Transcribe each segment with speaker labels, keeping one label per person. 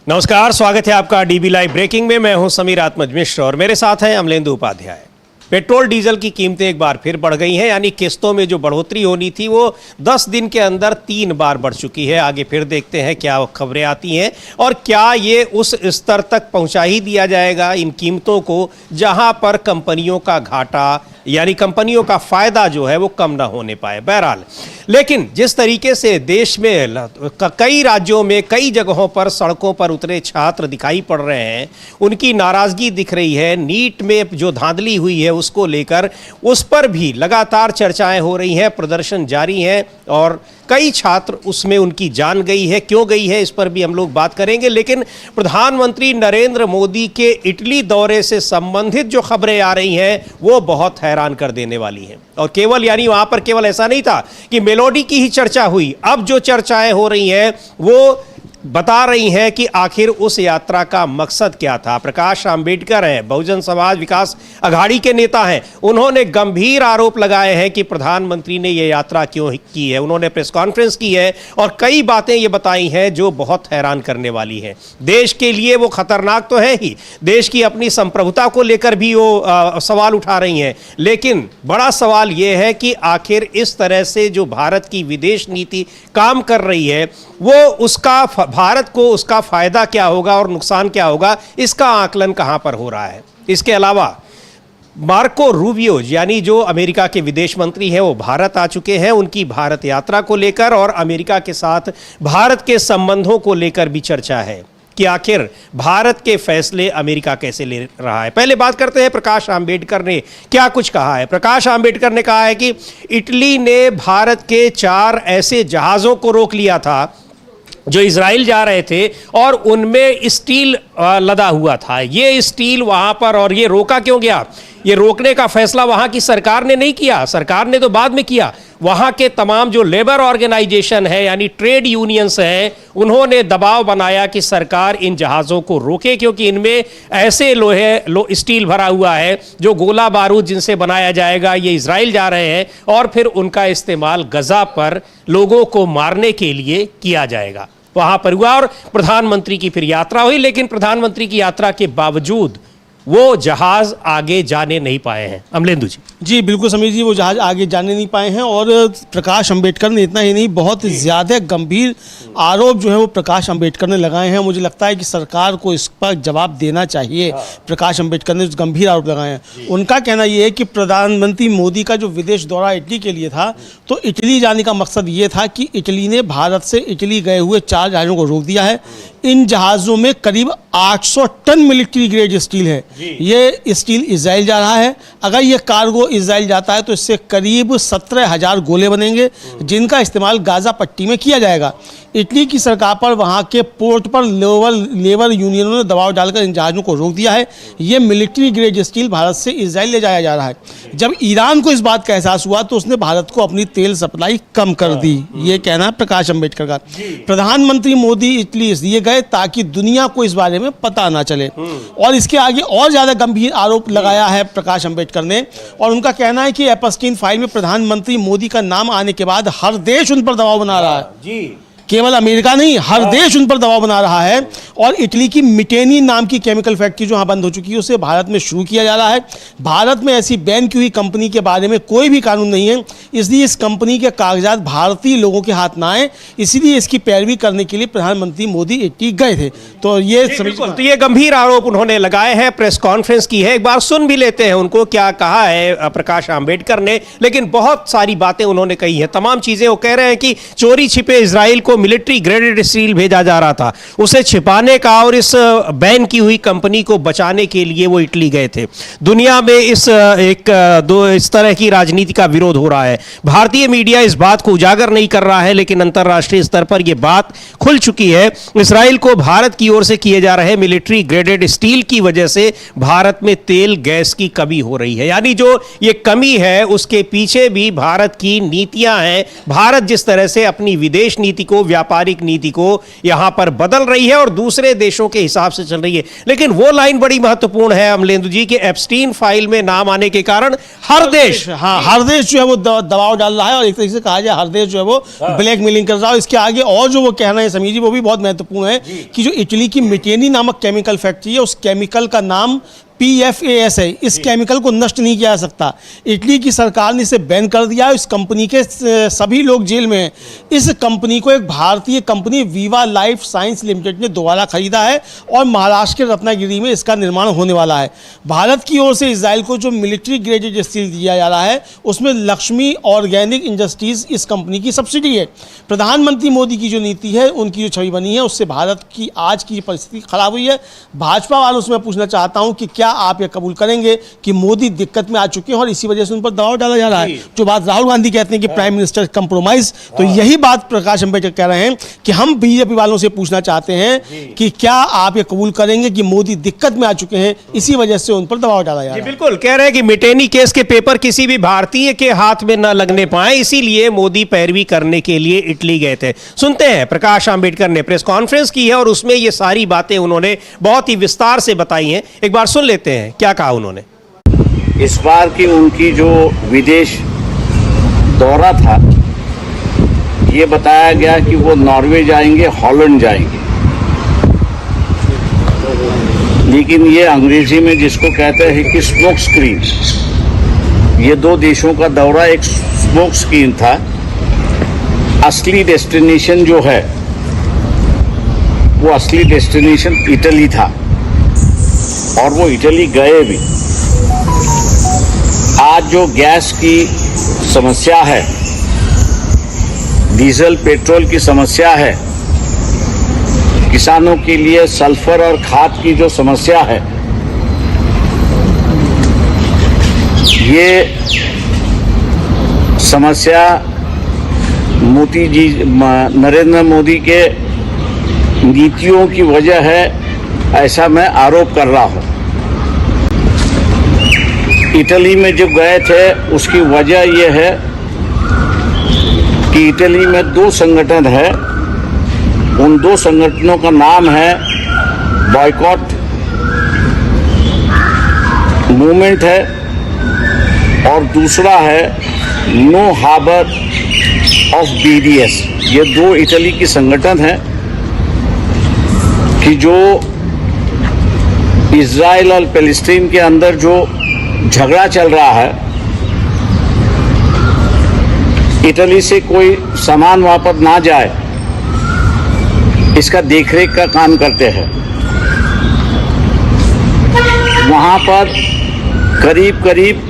Speaker 1: नमस्कार, स्वागत है आपका डीबी लाइव ब्रेकिंग में। मैं हूं समीर आत्मज मिश्र और मेरे साथ हैं अमलेंदु उपाध्याय। पेट्रोल डीजल की कीमतें एक बार फिर बढ़ गई हैं, यानी किस्तों में जो बढ़ोतरी होनी थी वो 10 दिन के अंदर 3 बार बढ़ चुकी है। आगे फिर देखते हैं क्या खबरें आती हैं और क्या ये उस स्तर तक पहुंचा ही दिया जाएगा इन कीमतों को जहां पर कंपनियों का घाटा यानी कंपनियों का फायदा जो है वो कम ना होने पाए। बहरहाल, लेकिन जिस तरीके से देश में कई राज्यों में कई जगहों पर सड़कों पर उतरे छात्र दिखाई पड़ रहे हैं, उनकी नाराजगी दिख रही है। नीट में जो धांधली हुई है उसको लेकर उस पर भी लगातार चर्चाएं हो रही हैं, प्रदर्शन जारी हैं और कई छात्र उसमें उनकी जान गई है। क्यों गई है इस पर भी हम लोग बात करेंगे। लेकिन प्रधानमंत्री नरेंद्र मोदी के इटली दौरे से संबंधित जो खबरें आ रही हैं वो बहुत हैरान कर देने वाली हैं। और केवल यानी वहां पर केवल ऐसा नहीं था कि मेलोडी की ही चर्चा हुई, अब जो चर्चाएं हो रही हैं वो बता रही हैं कि आखिर उस यात्रा का मकसद क्या था। प्रकाश आंबेडकर हैं, बहुजन समाज विकास अघाड़ी के नेता हैं, उन्होंने गंभीर आरोप लगाए हैं कि प्रधानमंत्री ने यह यात्रा क्यों की है। उन्होंने प्रेस कॉन्फ्रेंस की है और कई बातें ये बताई हैं जो बहुत हैरान करने वाली हैं। देश के लिए वो खतरनाक तो है ही, देश की अपनी संप्रभुता को लेकर भी वो सवाल उठा रही हैं, लेकिन बड़ा सवाल ये है कि आखिर इस तरह से जो भारत की विदेश नीति काम कर रही है वो उसका भारत को उसका फायदा क्या होगा और नुकसान क्या होगा, इसका आकलन कहां पर हो रहा है। इसके अलावा मार्को रूबियो यानी जो अमेरिका के विदेश मंत्री हैं वो भारत आ चुके हैं। उनकी भारत यात्रा को लेकर और अमेरिका के साथ भारत के संबंधों को लेकर भी चर्चा है कि आखिर भारत के फैसले अमेरिका कैसे ले रहा है। पहले बात करते हैं प्रकाश आंबेडकर ने क्या कुछ कहा है। प्रकाश आंबेडकर ने कहा है कि इटली ने भारत के 4 ऐसे जहाज़ों को रोक लिया था जो इजराइल जा रहे थे और उनमें स्टील लदा हुआ था। ये स्टील वहां पर, और ये रोका क्यों गया? ये रोकने का फैसला वहां की सरकार ने नहीं किया, सरकार ने तो बाद में किया। वहां के तमाम जो लेबर ऑर्गेनाइजेशन है यानी ट्रेड यूनियंस हैं, उन्होंने दबाव बनाया कि सरकार इन जहाज़ों को रोके, क्योंकि इनमें ऐसे स्टील भरा हुआ है जो गोला बारूद जिनसे बनाया जाएगा, ये इजराइल जा रहे हैं और फिर उनका इस्तेमाल गजा पर लोगों को मारने के लिए किया जाएगा। वहां पर हुआ और प्रधानमंत्री की फिर यात्रा हुई, लेकिन प्रधानमंत्री की यात्रा के बावजूद वो जहाज आगे जाने नहीं पाए हैं। अमलेंदु जी।
Speaker 2: बिल्कुल समीर जी, वो जहाज आगे जाने नहीं पाए हैं और प्रकाश अंबेडकर ने इतना ही नहीं, बहुत ज़्यादा गंभीर आरोप जो है वो प्रकाश अंबेडकर ने लगाए हैं। मुझे लगता है कि सरकार को इस पर जवाब देना चाहिए। प्रकाश अंबेडकर ने गंभीर आरोप लगाए हैं। उनका कहना ये है कि प्रधानमंत्री मोदी का जो विदेश दौरा इटली के लिए था, तो इटली जाने का मकसद ये था कि इटली ने भारत से इटली गए हुए 4 जहाज़ों को रोक दिया है। इन जहाज़ों में करीब 800 टन मिलिट्री ग्रेड स्टील है। ये स्टील इजराइल जा रहा है। अगर ये कार्गो इजराइल जाता है तो इससे करीब 17,000 गोले बनेंगे जिनका इस्तेमाल गाजा पट्टी में किया जाएगा। इटली की सरकार पर वहाँ के पोर्ट पर लेबर यूनियनों ने दबाव डालकर इन जहाज़ों को रोक दिया है। ये मिलिट्री ग्रेड स्टील भारत से इजराइल ले जाया जा रहा है। जब ईरान को इस बात का एहसास हुआ तो उसने भारत को अपनी तेल सप्लाई कम कर दी। ये कहना है प्रकाश अंबेडकर का। प्रधानमंत्री मोदी इटली इसलिए गए ताकि दुनिया को इस बारे में पता ना चले। और इसके आगे और ज़्यादा गंभीर आरोप लगाया है प्रकाश अंबेडकर ने, और उनका कहना है कि एपस्टीन फाइल में प्रधानमंत्री मोदी का नाम आने के बाद हर देश उन पर दबाव बना रहा है। केवल अमेरिका नहीं, हर देश उन पर दबाव बना रहा है। और इटली की मिटेनी नाम की केमिकल फैक्ट्री जो यहाँ बंद हो चुकी है उसे भारत में शुरू किया जा रहा है। भारत में ऐसी बैन की हुई कंपनी के बारे में कोई भी कानून नहीं है, इसलिए इस कंपनी के कागजात भारतीय लोगों के हाथ ना आए, इसीलिए इसकी पैरवी करने के लिए प्रधानमंत्री मोदी इटली गए थे। तो ये
Speaker 1: तो ये गंभीर आरोप उन्होंने लगाए हैं, प्रेस कॉन्फ्रेंस की है। एक बार सुन भी लेते हैं उनको क्या कहा है प्रकाश आंबेडकर ने। लेकिन बहुत सारी बातें उन्होंने कही हैं, तमाम चीजें वो कह रहे हैं कि चोरी छिपे इजराइल को मिलिट्री ग्रेडेड स्टील भेजा जा रहा था, उसे छिपाने का और इस बैन की हुई कंपनी को बचाने के लिए वो इटली गए थे। दुनिया में इस तरह की राजनीति का विरोध हो रहा है। भारतीय मीडिया इस बात को उजागर नहीं कर रहा है, लेकिन अंतर्राष्ट्रीय स्तर पर यह बात खुल चुकी है। इजराइल को भारत की ओर से किए जा रहे मिलिट्री ग्रेडेड स्टील की वजह से भारत में तेल गैस की कमी हो रही है। यानी जो ये कमी है उसके पीछे भी भारत की नीतियां हैं। भारत जिस तरह से अपनी विदेश नीति को व्यापारिक नीति को यहां पर बदल रही है और दूसरे देशों के हिसाब से चल रही है। लेकिन वो लाइन बड़ी महत्वपूर्ण है अमलेंदु जी कि एप्स्टीन फाइल में नाम आने के कारण हर देश
Speaker 2: जो है वो दबाव डाल रहा है और एक तरीके से कहा जाए हर देश जो है वो ब्लैकमेलिंग कर रहा है। इसके आगे और जो वो कहना है समीर जी वो भी बहुत महत्वपूर्ण है कि जो इटली की मिटेनी नामक केमिकल फैक्ट्री है उस केमिकल का नाम PFAS है। इस केमिकल को नष्ट नहीं किया जा सकता। इटली की सरकार ने इसे बैन कर दिया है। इस कंपनी के सभी लोग जेल में हैं। इस कंपनी को एक भारतीय company Viva life science limited ने दोबारा खरीदा है और महाराष्ट्र के रत्नागिरी में इसका निर्माण होने वाला है। भारत की ओर से इजराइल को जो मिलिट्री ग्रेडेड स्टील दिया जा रहा है उसमें लक्ष्मी ऑर्गेनिक इंडस्ट्रीज इस कंपनी की सब्सिडी है। प्रधानमंत्री मोदी की जो नीति है उनकी जो छवि बनी है उससे भारत की आज की परिस्थिति खराब हुई है। भाजपा वालों से मैं पूछना चाहता हूं कि क्या आप ये कबूल करेंगे कि मोदी दिक्कत में आ चुके हैं और इसी वजह से उन पर दबाव डाला जा रहा है? जो बात राहुल गांधी कहते हैं कि प्राइम मिनिस्टर कंप्रोमाइज, तो यही बात प्रकाश अंबेडकर कह रहे हैं कि हम बीजेपी वालों से पूछना चाहते हैं कि क्या आप ये कबूल करेंगे कि मोदी दिक्कत में आ चुके हैं इसी वजह से उन पर दबाव डाला जा रहा है?
Speaker 1: बिल्कुल कह रहे हैं कि मिटेनी केस के पेपर किसी भी भारतीय के हाथ में न लगने पाए, इसीलिए मोदी पैरवी करने के लिए इटली गए थे। सुनते हैं, प्रकाश अंबेडकर ने प्रेस कॉन्फ्रेंस की है और उसमें ये सारी बातें उन्होंने बहुत ही विस्तार से बताई हैं। एक बार सुन लेते हैं क्या कहा उन्होंने।
Speaker 3: इस बार की उनकी जो विदेश दौरा था ये बताया गया कि वो नॉर्वे जाएंगे, हॉलैंड जाएंगे, लेकिन ये अंग्रेजी में जिसको कहते हैं कि स्मोक स्क्रीन, ये दो देशों का दौरा एक स्मोक स्क्रीन था। असली डेस्टिनेशन जो है वो असली डेस्टिनेशन इटली था और वो इटली गए भी। आज जो गैस की समस्या है, डीजल पेट्रोल की समस्या है, किसानों के लिए सल्फर और खाद की जो समस्या है, ये समस्या मोदी जी नरेंद्र मोदी के नीतियों की वजह है, ऐसा मैं आरोप कर रहा हूं। इटली में जो गए थे उसकी वजह यह है कि इटली में दो संगठन है, उन दो संगठनों का नाम है बॉयकॉट मूवमेंट है और दूसरा है नो हार्बर ऑफ BDS। ये दो इटली की संगठन हैं कि जो इजराइल और पैलेस्टीन के अंदर जो झगड़ा चल रहा है, इटली से कोई सामान वापस ना जाए इसका देखरेख का काम करते हैं। वहां पर करीब करीब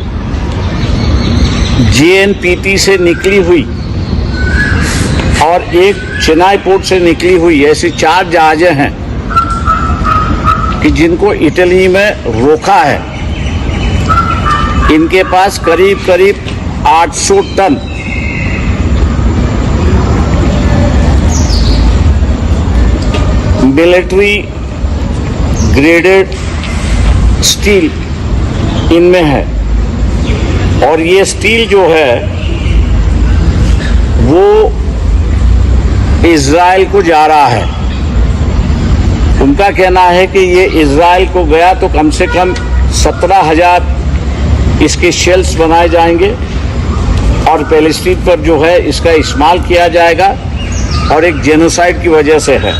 Speaker 3: JNPT से निकली हुई और एक चेन्नई पोर्ट से निकली हुई ऐसी 4 जहाजें हैं कि जिनको इटली में रोका है। इनके पास करीब करीब 800 टन मिलिट्री ग्रेडेड स्टील इनमें है और ये स्टील जो है वो इजराइल को जा रहा है। उनका कहना है कि ये इजराइल को गया तो कम से कम 17,000 इसके शेल्स बनाए जाएंगे और पैलेस्टीन पर जो है इसका इस्तेमाल किया जाएगा और एक जेनोसाइड की वजह से है।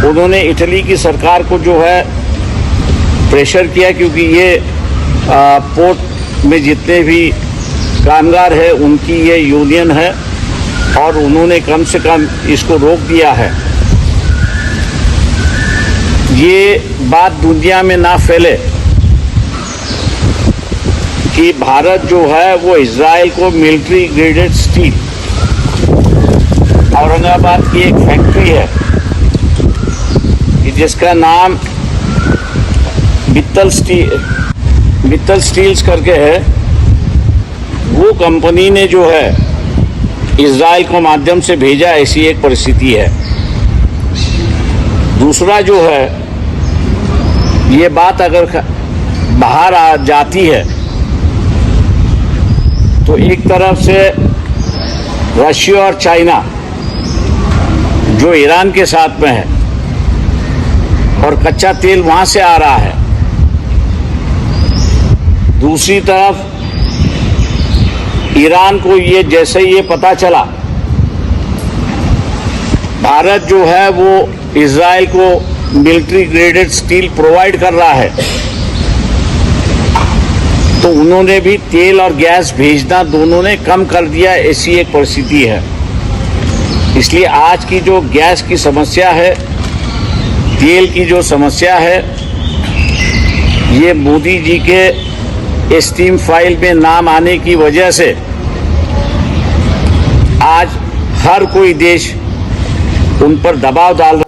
Speaker 3: उन्होंने इटली की सरकार को जो है प्रेशर किया क्योंकि ये पोर्ट में जितने भी कामगार हैं उनकी ये यूनियन है और उन्होंने कम से कम इसको रोक दिया है। ये बात दुनिया में ना फैले कि भारत जो है वो इजराइल को मिलिट्री ग्रेडेड स्टील, औरंगाबाद की एक फैक्ट्री है कि जिसका नाम मित्तल स्टील्स करके है, वो कंपनी ने जो है इजराइल को माध्यम से भेजा, ऐसी एक परिस्थिति है। दूसरा जो है ये बात अगर बाहर आ जाती है तो एक तरफ से रशिया और चाइना जो ईरान के साथ में है और कच्चा तेल वहां से आ रहा है। दूसरी तरफ ईरान को ये जैसे ये पता चला भारत जो है वो इजराइल को मिलिट्री ग्रेडेड स्टील प्रोवाइड कर रहा है, तो उन्होंने भी तेल और गैस भेजना दोनों ने कम कर दिया। ऐसी एक परिस्थिति है। इसलिए आज की जो गैस की समस्या है, तेल की जो समस्या है, ये मोदी जी के स्टीम फाइल में नाम आने की वजह से आज हर कोई देश उन पर दबाव डाल रहा है।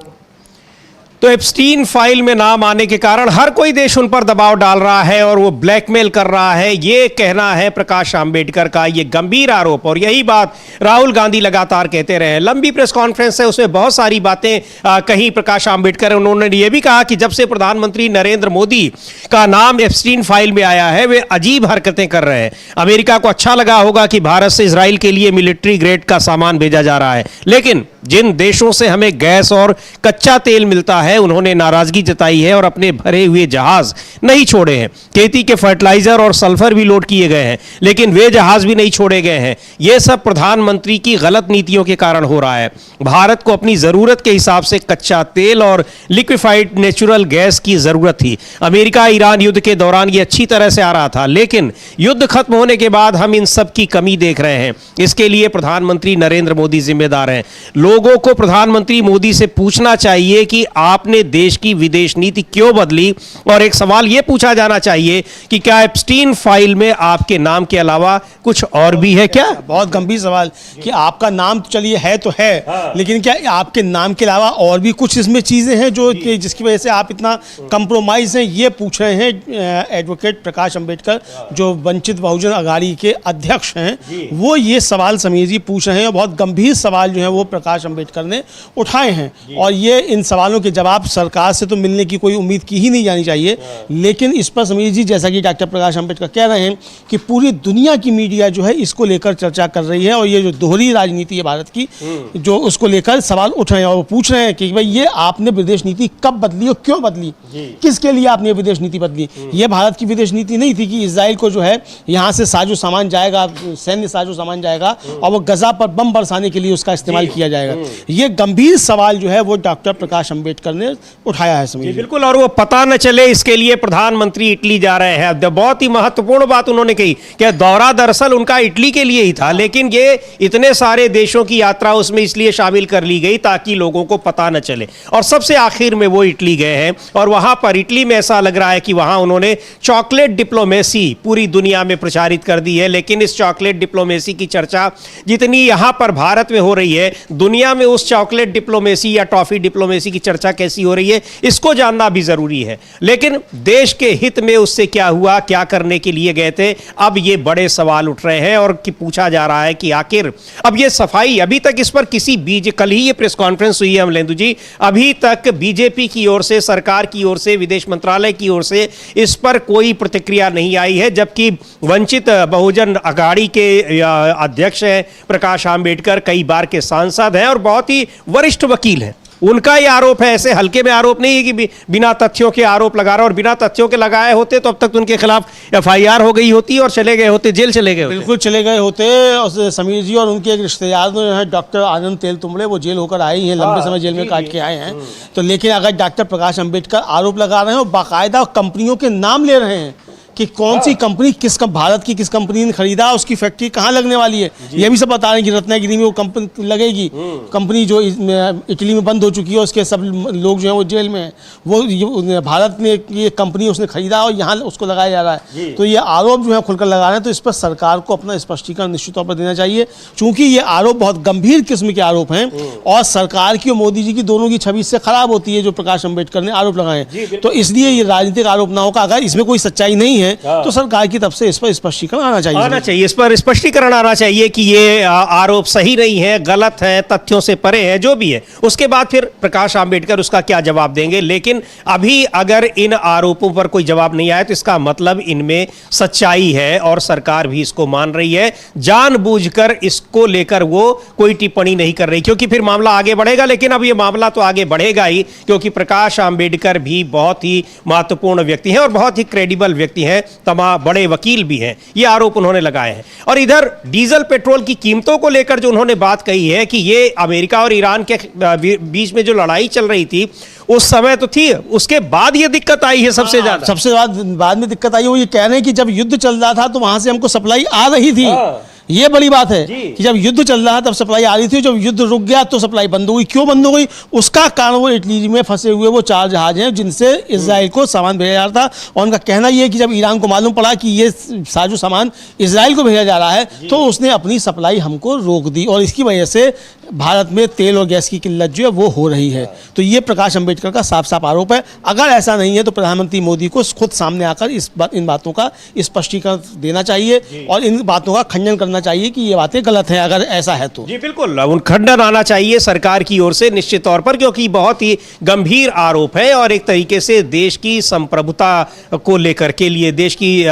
Speaker 1: तो एप्स्टीन फाइल में नाम आने के कारण हर कोई देश उन पर दबाव डाल रहा है और वो ब्लैकमेल कर रहा है, ये कहना है प्रकाश आंबेडकर का। ये गंभीर आरोप, और यही बात राहुल गांधी लगातार कहते रहे। लंबी प्रेस कॉन्फ्रेंस है, उसमें बहुत सारी बातें कही प्रकाश आंबेडकर। उन्होंने ये भी कहा कि जब से प्रधानमंत्री नरेंद्र मोदी का नाम एप्स्टीन फाइल में आया है, वे अजीब हरकतें कर रहे हैं। अमेरिका को अच्छा लगा होगा कि भारत से इजराइल के लिए मिलिट्री ग्रेड का सामान भेजा जा रहा है, लेकिन जिन देशों से हमें गैस और कच्चा तेल मिलता है उन्होंने नाराजगी जताई है और अपने भरे हुए जहाज नहीं छोड़े हैं। खेती के फर्टिलाइजर और सल्फर भी लोड किए गए हैं, लेकिन वे जहाज भी नहीं छोड़े गए हैं। यह सब प्रधानमंत्री की गलत नीतियों के कारण हो रहा है। भारत को अपनी जरूरत के हिसाब से कच्चा तेल और लिक्विफाइड नेचुरल गैस की जरूरत थी। अमेरिका ईरान युद्ध के दौरान यह अच्छी तरह से आ रहा था, लेकिन युद्ध खत्म होने के बाद हम इन सब की कमी देख रहे हैं। इसके लिए प्रधानमंत्री नरेंद्र मोदी जिम्मेदार हैं। लोगों को प्रधानमंत्री मोदी से पूछना चाहिए कि आपने देश की विदेश नीति क्यों बदली, और एक सवाल यह पूछा जाना चाहिए कि क्या एप्स्टीन फाइल में आपके नाम के अलावा कुछ और भी है क्या?
Speaker 2: बहुत गंभीर सवाल कि आपका नाम तो चलिए है तो है, लेकिन क्या आपके नाम के अलावा और भी कुछ इसमें चीजें हैं जो जिसकी वजह से आप इतना कंप्रोमाइज हैं, ये पूछ रहे हैं एडवोकेट प्रकाश अंबेडकर, जो वंचित बहुजन अघाड़ी के अध्यक्ष हैं। वो ये सवाल समीर जी पूछ रहे हैं। बहुत गंभीर सवाल जो है वो प्रकाश अंबेडकर ने उठाए हैं, और ये इन सवालों के जवाब सरकार से तो मिलने की कोई उम्मीद की ही नहीं जानी चाहिए। लेकिन इस पर समीर जी, जैसा कि डॉक्टर प्रकाश अंबेडकर कह रहे हैं कि पूरी दुनिया की मीडिया जो है इसको लेकर चर्चा कर रही है, और ये जो दोहरी राजनीति है भारत की, जो उसको लेकर सवाल उठ रहे हैं, और वो पूछ रहे हैं कि भाई ये आपने विदेश नीति कब बदली और क्यों बदली, किसके लिए आपने विदेश नीति बदली? ये भारत की विदेश नीति नहीं थी कि इजराइल को जो है यहाँ से साजो सामान जाएगा, सैन्य साजो सामान जाएगा और वो गजा पर बम बरसाने के लिए उसका इस्तेमाल किया जाएगा। ये गंभीर सवाल जो है वो डॉक्टर प्रकाश अंबेडकर ने उठाया है समीर।
Speaker 1: बिल्कुल, और वो पता न चले इसके लिए प्रधानमंत्री इटली जा रहे हैं। बहुत ही महत्वपूर्ण बात उन्होंने कही कि दौरा दरअसल उनका इटली के लिए ही था, लेकिन ये इतने सारे देशों की यात्रा उसमें इसलिए शामिल कर ली गई ताकि लोगों को पता न चले, और सबसे आखिर में वो इटली गए हैं। और वहां पर इटली में ऐसा लग रहा है कि वहां उन्होंने चॉकलेट डिप्लोमेसी पूरी दुनिया में प्रचारित कर दी है, लेकिन इस चॉकलेट डिप्लोमेसी की चर्चा जितनी यहां पर भारत में हो रही है, दुनिया में उस चॉकलेट डिप्लोमेसी या टॉफी डिप्लोमेसी की चर्चा कैसी हो रही है इसको जानना भी जरूरी है। लेकिन देश के हित में उससे क्या हुआ, क्या करने के लिए गए थे, अब ये बड़े सवाल उठ रहे हैं। और कि पूछा जा रहा है कि आखिर अब ये सफाई, अभी तक इस पर किसी कल ही ये प्रेस कॉन्फ्रेंस हुई है अमलेंदु जी, अभी तक बीजेपी की ओर से, सरकार की ओर से, विदेश मंत्रालय की ओर से इस पर कोई प्रतिक्रिया नहीं आई है। जबकि वंचित बहुजन अघाड़ी के अध्यक्ष हैं प्रकाश आंबेडकर, कई बार के सांसद हैं और बहुत ही वरिष्ठ वकील हैं। उनका ये आरोप है, ऐसे हल्के में आरोप नहीं है कि बिना तथ्यों के आरोप लगा रहा, और बिना तथ्यों के लगाए होते तो अब तक उनके खिलाफ एफआईआर हो गई होती और चले गए होते, जेल चले गए होते।
Speaker 2: बिल्कुल चले गए होते। और समीर जी, और उनके एक रिश्तेदार जो है डॉक्टर आनंद तेलतुंबड़े, वो जेल होकर आए हैं, लंबे समय जेल में काट के आए हैं। तो लेकिन अगर डॉक्टर प्रकाश अंबेडकर आरोप लगा रहे हैं और बाकायदा कंपनियों के नाम ले रहे हैं कि कौन सी कंपनी, भारत की किस कंपनी ने खरीदा, उसकी फैक्ट्री कहाँ लगने वाली है, ये भी सब बता रहे हैं कि रत्नागिरी में वो कंपनी लगेगी। कंपनी जो इटली में बंद हो चुकी है, उसके सब लोग जो हैं वो जेल में हैं। वो भारत ने ये कंपनी उसने खरीदा और यहाँ उसको लगाया जा रहा है। तो ये आरोप जो है खुलकर लगा रहे हैं, तो इस पर सरकार को अपना स्पष्टीकरण निश्चित तौर पर देना चाहिए, चूंकि ये आरोप बहुत गंभीर किस्म के आरोप हैं और सरकार की और मोदी जी की दोनों की छवि से खराब होती है जो प्रकाश अंबेडकर ने आरोप लगाए। तो इसलिए ये राजनीतिक आरोप ना होगा। अगर इसमें कोई सच्चाई नहीं है तो सरकार की तरफ से इस पर स्पष्टीकरण आना चाहिए।
Speaker 1: इस पर स्पष्टीकरण आना चाहिए कि ये आरोप सही नहीं है, गलत है, तथ्यों से परे है, जो भी है। उसके बाद फिर प्रकाश आंबेडकर उसका क्या जवाब देंगे। लेकिन अभी अगर इन आरोपों पर कोई जवाब नहीं आया तो इसका मतलब इनमें सच्चाई है और सरकार भी इसको मान रही है, जानबूझकर इसको लेकर वो कोई टिप्पणी नहीं कर रही, क्योंकि फिर मामला आगे बढ़ेगा। लेकिन अब ये मामला तो आगे बढ़ेगा ही, क्योंकि प्रकाश आंबेडकर भी बहुत ही महत्वपूर्ण व्यक्ति हैं और बहुत ही क्रेडिबल व्यक्ति हैं, तमाम बड़े वकील भी हैं। ये आरोप उन्होंने लगाए हैं। और इधर डीजल पेट्रोल की कीमतों को लेकर जो उन्होंने बात कही है कि ये अमेरिका और ईरान के बीच में जो लड़ाई चल रही थी उस समय तो थी, उसके बाद ये दिक्कत आई है सबसे ज्यादा।
Speaker 2: सबसे बाद में दिक्कत आई, वो ये कह रहे हैं कि जब युद्ध चल रहा था तो वहां से हमको सप्लाई आ रही थी। ये बड़ी बात है कि जब युद्ध चल रहा तब सप्लाई आ रही थी, जब युद्ध रुक गया तो सप्लाई बंद हो गई। क्यों बंद हो गई? उसका कारण वो इटली में फंसे हुए वो 4 जहाज हैं जिनसे इजराइल को सामान भेजा जा रहा था। और उनका कहना ये है कि जब ईरान को मालूम पड़ा कि ये साजो सामान इजराइल को भेजा जा रहा है तो उसने अपनी सप्लाई हमको रोक दी और इसकी वजह से भारत में तेल और गैस की किल्लत जो है वो हो रही है। तो ये प्रकाश अंबेडकर का साफ साफ आरोप है। अगर ऐसा नहीं है तो प्रधानमंत्री मोदी को खुद सामने आकर इन बातों का स्पष्टीकरण देना चाहिए और इन बातों का खंडन करना चाहिए कि ये बातें गलत हैं, अगर ऐसा है तो।
Speaker 1: जी बिल्कुल, उन खंडन आना चाहिए सरकार की ओर से निश्चित तौर पर, क्योंकि बहुत ही गंभीर आरोप है और एक तरीके से देश की संप्रभुता को लेकर के लिए, देश की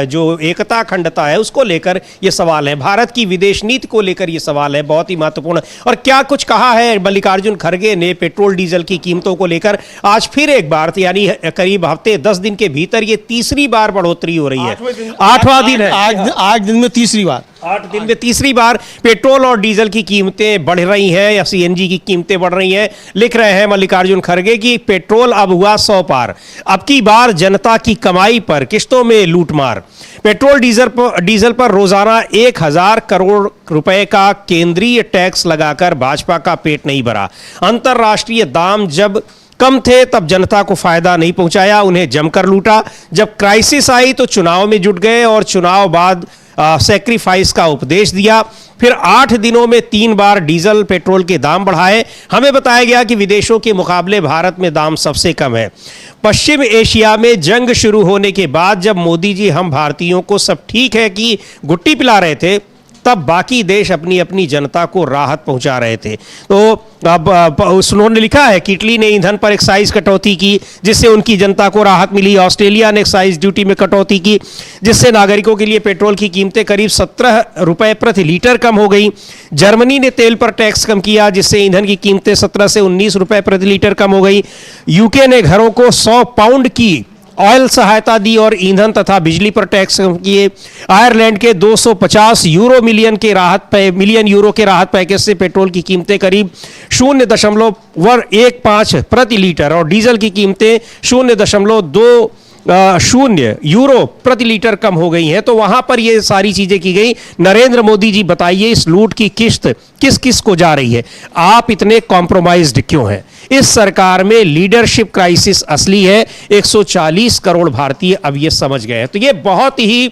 Speaker 1: जो एकता अखंडता है उसको लेकर ये सवाल है, भारत की विदेश नीति को लेकर ये सवाल है, बहुत ही महत्वपूर्ण। और क्या कुछ कहा है मल्लिकार्जुन खड़गे ने पेट्रोल डीजल की कीमतों को लेकर। आज फिर एक बार, यानी करीब हफ्ते 10 दिन के भीतर ये तीसरी बार बढ़ोतरी हो रही है। 8वां दिन है,
Speaker 2: 8 दिन में तीसरी बार,
Speaker 1: 8 दिन में तीसरी बार पेट्रोल और डीजल की कीमतें बढ़ रही हैं या सीएनजी की कीमतें बढ़ रही हैं। लिख रहे हैं मल्लिकार्जुन खड़गे कि पेट्रोल अब हुआ 100 पार, अब की बार जनता की कमाई पर किश्तों में लूटमार। पेट्रोल डीजल पर रोजाना 1000 करोड़ रुपए का केंद्रीय टैक्स लगाकर भाजपा का पेट नहीं भरा। अंतरराष्ट्रीय दाम जब कम थे तब जनता को फायदा नहीं पहुंचाया, उन्हें जमकर लूटा। जब क्राइसिस आई तो चुनाव में जुट गए और चुनाव बाद सैक्रिफाइस का उपदेश दिया। फिर 8 दिनों में 3 बार डीजल पेट्रोल के दाम बढ़ाए। हमें बताया गया कि विदेशों के मुकाबले भारत में दाम सबसे कम है। पश्चिम एशिया में जंग शुरू होने के बाद जब मोदी जी हम भारतीयों को सब ठीक है कि गुट्टी पिला रहे थे, तब बाकी देश अपनी अपनी जनता को राहत पहुंचा रहे थे। तो अब उन्होंने लिखा है कि इटली ने ईंधन पर एक्साइज कटौती की जिससे उनकी जनता को राहत मिली। ऑस्ट्रेलिया ने एक्साइज ड्यूटी में कटौती की जिससे नागरिकों के लिए पेट्रोल की कीमतें करीब 17 रुपए प्रति लीटर कम हो गई। जर्मनी ने तेल पर टैक्स कम किया जिससे ईंधन की कीमतें 17 से 19 रुपए प्रति लीटर कम हो गई। यूके ने घरों को 100 पाउंड की ऑयल सहायता दी और ईंधन तथा बिजली पर टैक्स कम किए। आयरलैंड के 250 मिलियन यूरो के राहत पैकेज से पेट्रोल की कीमतें करीब 0.15 प्रति लीटर और डीजल की कीमतें 0.20 यूरो प्रति लीटर कम हो गई हैं। तो वहां पर ये सारी चीजें की गई। नरेंद्र मोदी जी बताइए इस लूट की किस्त किस किस को जा रही है? आप इतने कॉम्प्रोमाइज्ड क्यों हैं? इस सरकार में लीडरशिप क्राइसिस असली है। 140 करोड़ भारतीय अब ये समझ गए हैं। तो ये बहुत ही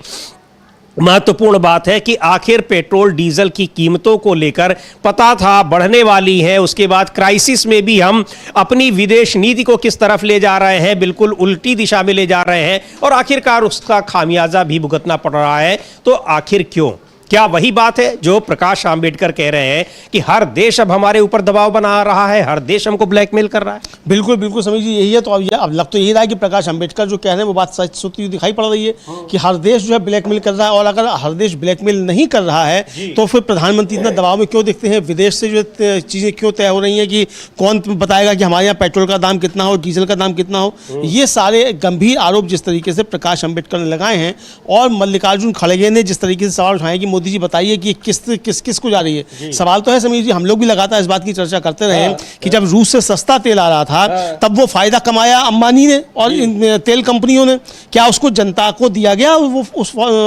Speaker 1: महत्वपूर्ण बात है कि आखिर पेट्रोल डीजल की कीमतों को लेकर पता था बढ़ने वाली है, उसके बाद क्राइसिस में भी हम अपनी विदेश नीति को किस तरफ ले जा रहे हैं, बिल्कुल उल्टी दिशा में ले जा रहे हैं और आखिरकार उसका खामियाजा भी भुगतना पड़ रहा है। तो आखिर क्यों? क्या वही बात है जो प्रकाश आंबेडकर कह रहे हैं कि हर देश अब हमारे ऊपर दबाव बना रहा है, हर देश हमको ब्लैकमेल कर रहा है?
Speaker 2: बिल्कुल बिल्कुल समझिए यही है। तो अब लग तो यही रहा है कि प्रकाश अंबेडकर जो कह रहे हैं वो बात सच होती हुई दिखाई पड़ रही है कि हर देश जो है ब्लैकमेल कर रहा है। और अगर हर देश ब्लैकमेल नहीं कर रहा है तो फिर प्रधानमंत्री इतना दबाव में क्यों दिखते हैं? विदेश से जो चीज़ें क्यों तय हो रही हैं कि कौन बताएगा कि हमारे यहाँ पेट्रोल का दाम कितना हो, डीजल का दाम कितना हो? ये सारे गंभीर आरोप जिस तरीके से प्रकाश अंबेडकर ने लगाए हैं और मल्लिकार्जुन खड़गे ने जिस तरीके से सवाल उठाए कि मोदी जी बताइए कि किस को जा रही है। सवाल तो है समीर जी, हम लोग भी लगातार इस बात की चर्चा करते रहे हैं कि जब रूस से सस्ता तेल आ रहा था तब वो फायदा कमाया अंबानी ने और इन तेल कंपनियों ने। क्या उसको जनता को दिया गया वो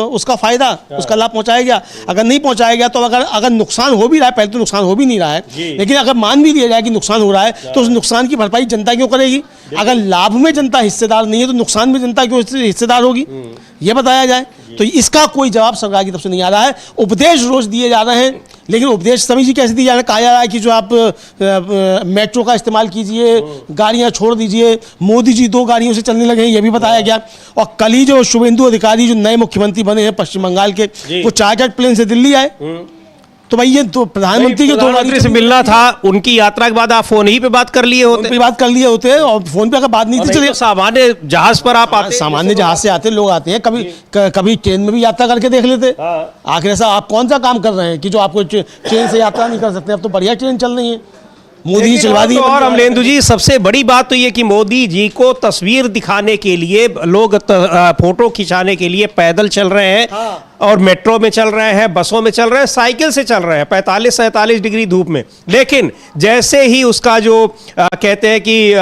Speaker 2: उसका फायदा, उसका लाभ पहुंचाया गया? अगर नहीं पहुंचाया गया तो अगर नुकसान हो भी रहा है, पहले तो नुकसान हो भी नहीं रहा है, लेकिन अगर मान भी दिया जाए कि नुकसान हो रहा है तो उस नुकसान की भरपाई जनता क्यों करेगी? अगर लाभ में जनता हिस्सेदार नहीं है तो नुकसान में जनता क्यों हिस्सेदार होगी? ये बताया जाए। तो इसका कोई जवाब सरकार की तरफ से नहीं आ रहा है। उपदेश रोज दिए जा रहे हैं, लेकिन उपदेश सभी जी कैसे दिए जा रहे हैं? कहा जा रहा है कि जो आप मेट्रो का इस्तेमाल कीजिए, गाड़ियां छोड़ दीजिए। मोदी जी 2 गाड़ियों से चलने लगे हैं, ये भी बताया गया। और कल ही जो शुभेंदु अधिकारी जो नए मुख्यमंत्री बने हैं पश्चिम बंगाल के, वो चार्टर्ड प्लेन से दिल्ली आए। तो भाई ये तो प्रधानमंत्री के 2 गाड़ी
Speaker 1: से मिलना था, उनकी यात्रा के बाद आप फोन ही पे बात कर लिए होते,
Speaker 2: और फोन पे अगर बात नहीं थी चलिए,
Speaker 1: तो सामान्य जहाज पर आप आते,
Speaker 2: सामान्य जहाज से आते लोग आते हैं, कभी ट्रेन में भी यात्रा करके देख लेते। आखिर ऐसा आप कौन सा काम कर रहे हैं कि जो आपको ट्रेन से यात्रा नहीं कर सकते? अब तो बढ़िया ट्रेन चल रही है, मोदी जी चलवा दी।
Speaker 1: और अमलेंदु जी, सबसे बड़ी बात तो ये कि मोदी जी को तस्वीर दिखाने के लिए लोग फोटो खिंचाने के लिए पैदल चल रहे हैं, और मेट्रो में चल रहे हैं, बसों में चल रहे हैं, साइकिल से चल रहे हैं 45-47 डिग्री धूप में। लेकिन जैसे ही उसका जो कहते हैं कि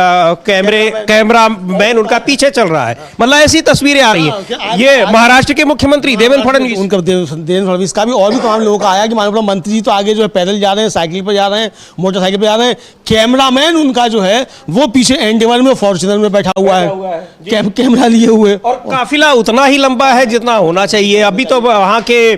Speaker 1: कैमरा मैन उनका पीछे चल रहा है, मतलब ऐसी तस्वीरें आ रही हैं। ये महाराष्ट्र के मुख्यमंत्री देवेंद्र फडणवीस,
Speaker 2: उनका देवेंद्र फडणवीस का भी और भी तमाम लोगों का आया कि माननीय मंत्री जी तो आगे जो है पैदल जा रहे हैं, साइकिल पर जा रहे हैं, मोटरसाइकिल पर जा रहे हैं। कैमरामैन उनका जो है वो पीछे एंडेवर में, फॉर्च्यूनर में बैठा हुआ है, कैमरा लिए हुए।
Speaker 1: और काफिला उतना ही लंबा है जितना होना चाहिए। अभी तो वहाँ के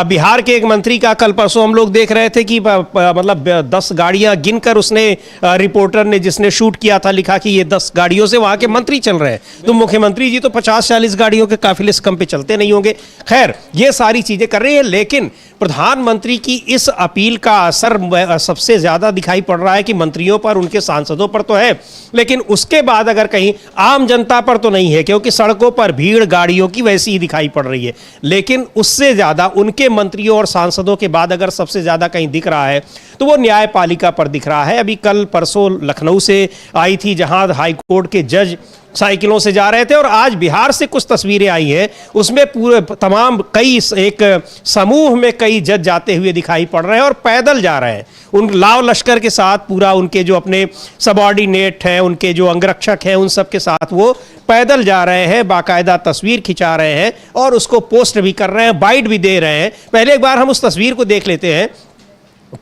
Speaker 1: बिहार के एक मंत्री का कल परसों हम लोग देख रहे थे कि मतलब 10 गाड़ियां गिनकर उसने, रिपोर्टर ने जिसने शूट किया था, लिखा कि ये 10 गाड़ियों से वहाँ के मंत्री चल रहे हैं। तो मुख्यमंत्री जी तो 50-40 गाड़ियों के काफिले से कम पे चलते नहीं होंगे। खैर, ये सारी चीजें कर रही है, लेकिन प्रधानमंत्री की इस अपील का असर सबसे ज्यादा दिखाई पड़ रहा है कि मंत्रियों पर, उनके सांसदों पर तो है, लेकिन उसके बाद अगर कहीं आम जनता पर तो नहीं है, क्योंकि सड़कों पर भीड़ गाड़ियों की वैसी ही दिखाई पड़ रही है। लेकिन उससे ज्यादा उनके मंत्रियों और सांसदों के बाद अगर सबसे ज्यादा कहीं दिख रहा है तो वो न्यायपालिका पर दिख रहा है। अभी कल परसों लखनऊ से आई थी, जहां हाईकोर्ट के जज साइकिलों से जा रहे थे, और आज बिहार से कुछ तस्वीरें आई हैं, उसमें पूरे तमाम एक समूह में कई जज जाते हुए दिखाई पड़ रहे हैं और पैदल जा रहे हैं। उन लाव लश्कर के साथ, पूरा उनके जो अपने सबऑर्डिनेट हैं, उनके जो अंगरक्षक हैं, उन सब के साथ वो पैदल जा रहे हैं, बाकायदा तस्वीर खिंचा रहे हैं और उसको पोस्ट भी कर रहे हैं, बाइट भी दे रहे हैं। पहले एक बार हम उस तस्वीर को देख लेते हैं,